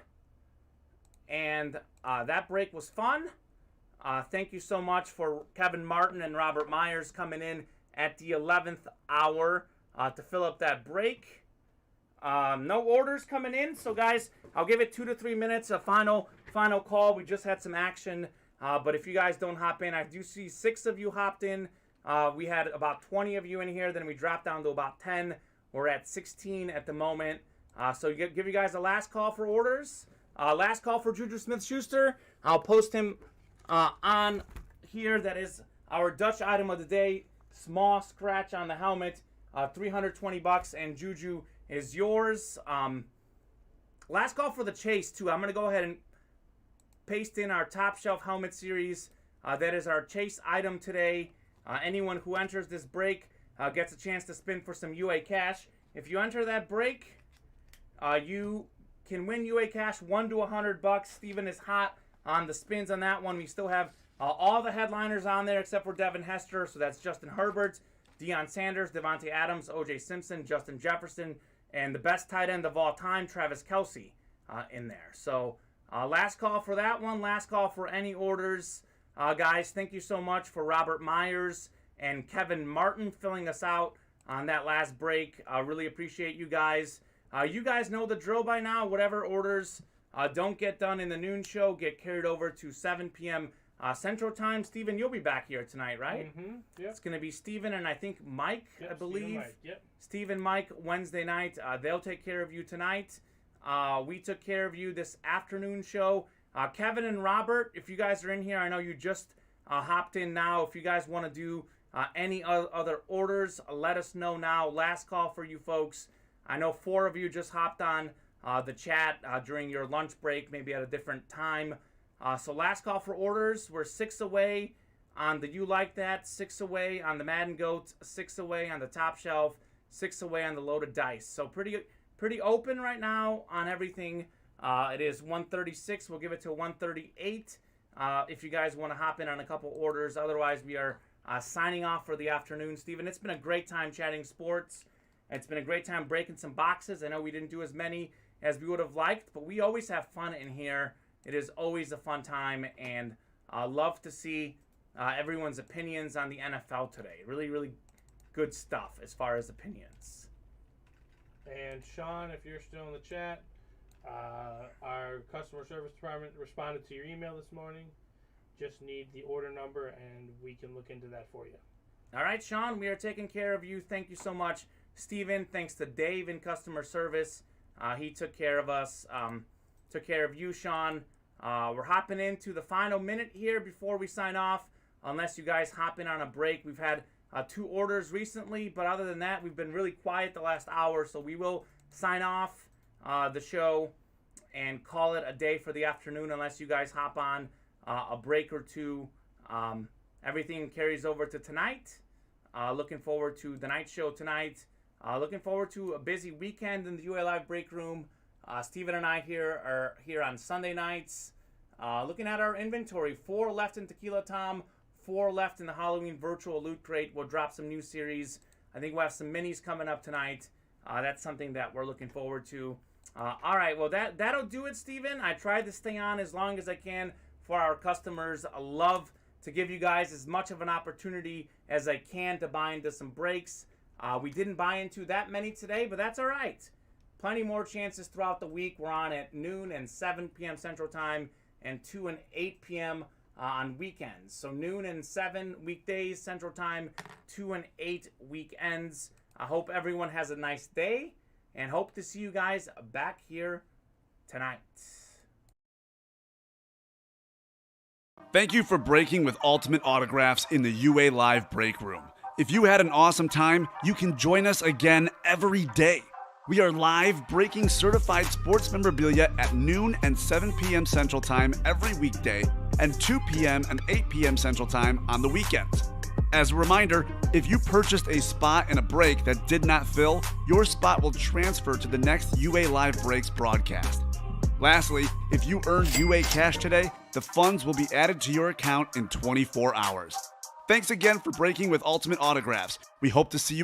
Speaker 2: And that break was fun. Thank you so much for Kevin Martin and Robert Myers coming in at the 11th hour to fill up that break. No orders coming in, so guys, I'll give it 2 to 3 minutes, a final call. We just had some action, but if you guys don't hop in, I do see 6 of you hopped in. We had about 20 of you in here, then we dropped down to about 10. We're at 16 at the moment. So give you guys a last call for orders. Last call for Juju Smith-Schuster. I'll post him on here. That is our Dutch item of the day. Small scratch on the helmet, $320, and Juju is yours. Last call for the chase, too. I'm going to go ahead and paste in our top shelf helmet series. That is our chase item today. Anyone who enters this break gets a chase to spin for some UA cash. If you enter that break, you can win UA cash $1 to $100. Steven is hot on the spins on that one. We still have all the headliners on there except for Devin Hester. So that's Justin Herbert, Deion Sanders, Devontae Adams, O.J. Simpson, Justin Jefferson, and the best tight end of all time, Travis Kelce, in there. So last call for that one. Last call for any orders. Guys, thank you so much for Robert Myers and Kevin Martin filling us out on that last break. I really appreciate you guys. You guys know the drill by now. Whatever orders don't get done in the noon show get carried over to 7 p.m. Central Time. Steven, you'll be back here tonight, right?
Speaker 3: Mm-hmm. Yep.
Speaker 2: It's going to be Steven and I think Mike,
Speaker 3: Yep,
Speaker 2: I believe.
Speaker 3: Steve and Mike. Yep.
Speaker 2: Steve and Mike, Wednesday night. They'll take care of you tonight. We took care of you this afternoon show. Kevin and Robert, if you guys are in here, I know you just hopped in now. If you guys want to do any other orders, let us know now. Last call for you folks. I know 4 of you just hopped on the chat during your lunch break, maybe at a different time. So last call for orders. We're 6 away on the You Like That, 6 away on the Madden Goats, 6 away on the Top Shelf, 6 away on the Loaded Dice. So pretty open right now on everything. It is 136. We'll give it to 138 if you guys want to hop in on a couple orders. Otherwise, we are signing off for the afternoon. Steven, it's been a great time chatting sports. It's been a great time breaking some boxes. I know we didn't do as many as we would have liked, but we always have fun in here. It is always a fun time, and love to see everyone's opinions on the NFL today. Really, really good stuff as far as opinions.
Speaker 3: And Sean, if you're still in the chat, our customer service department responded to your email this morning. Just need the order number, and we can look into that for you.
Speaker 2: All right, Sean, we are taking care of you. Thank you so much. Steven, thanks to Dave in customer service. He took care of us. Took care of you, Sean. We're hopping into the final minute here before we sign off. Unless you guys hop in on a break. We've had 2 orders recently, but other than that, we've been really quiet the last hour. So we will sign off the show and call it a day for the afternoon unless you guys hop on a break or two. Everything carries over to tonight. Looking forward to the night show tonight. Looking forward to a busy weekend in the UA Live break room. Steven and I are here on Sunday nights. Looking at our inventory, 4 left in Tequila Tom, 4 left in the Halloween virtual loot crate. We'll drop some new series. I think we'll have some minis coming up tonight. That's something that we're looking forward to. All right, well, that'll do it, Steven. I tried to stay on as long as I can for our customers. I love to give you guys as much of an opportunity as I can to buy into some breaks. We didn't buy into that many today, but that's all right. Plenty more chances throughout the week. We're on at noon and 7 p.m. Central Time and 2 and 8 p.m. On weekends. So noon and 7 weekdays Central Time, 2 and 8 weekends. I hope everyone has a nice day and hope to see you guys back here tonight.
Speaker 1: Thank you for breaking with Ultimate Autographs in the UA Live break room. If you had an awesome time, you can join us again every day. We are live breaking certified sports memorabilia at noon and 7 p.m. Central Time every weekday and 2 p.m. and 8 p.m. Central Time on the weekends. As a reminder, if you purchased a spot in a break that did not fill, your spot will transfer to the next UA Live Breaks broadcast. Lastly, if you earned UA cash today, the funds will be added to your account in 24 hours. Thanks again for breaking with Ultimate Autographs. We hope to see you again.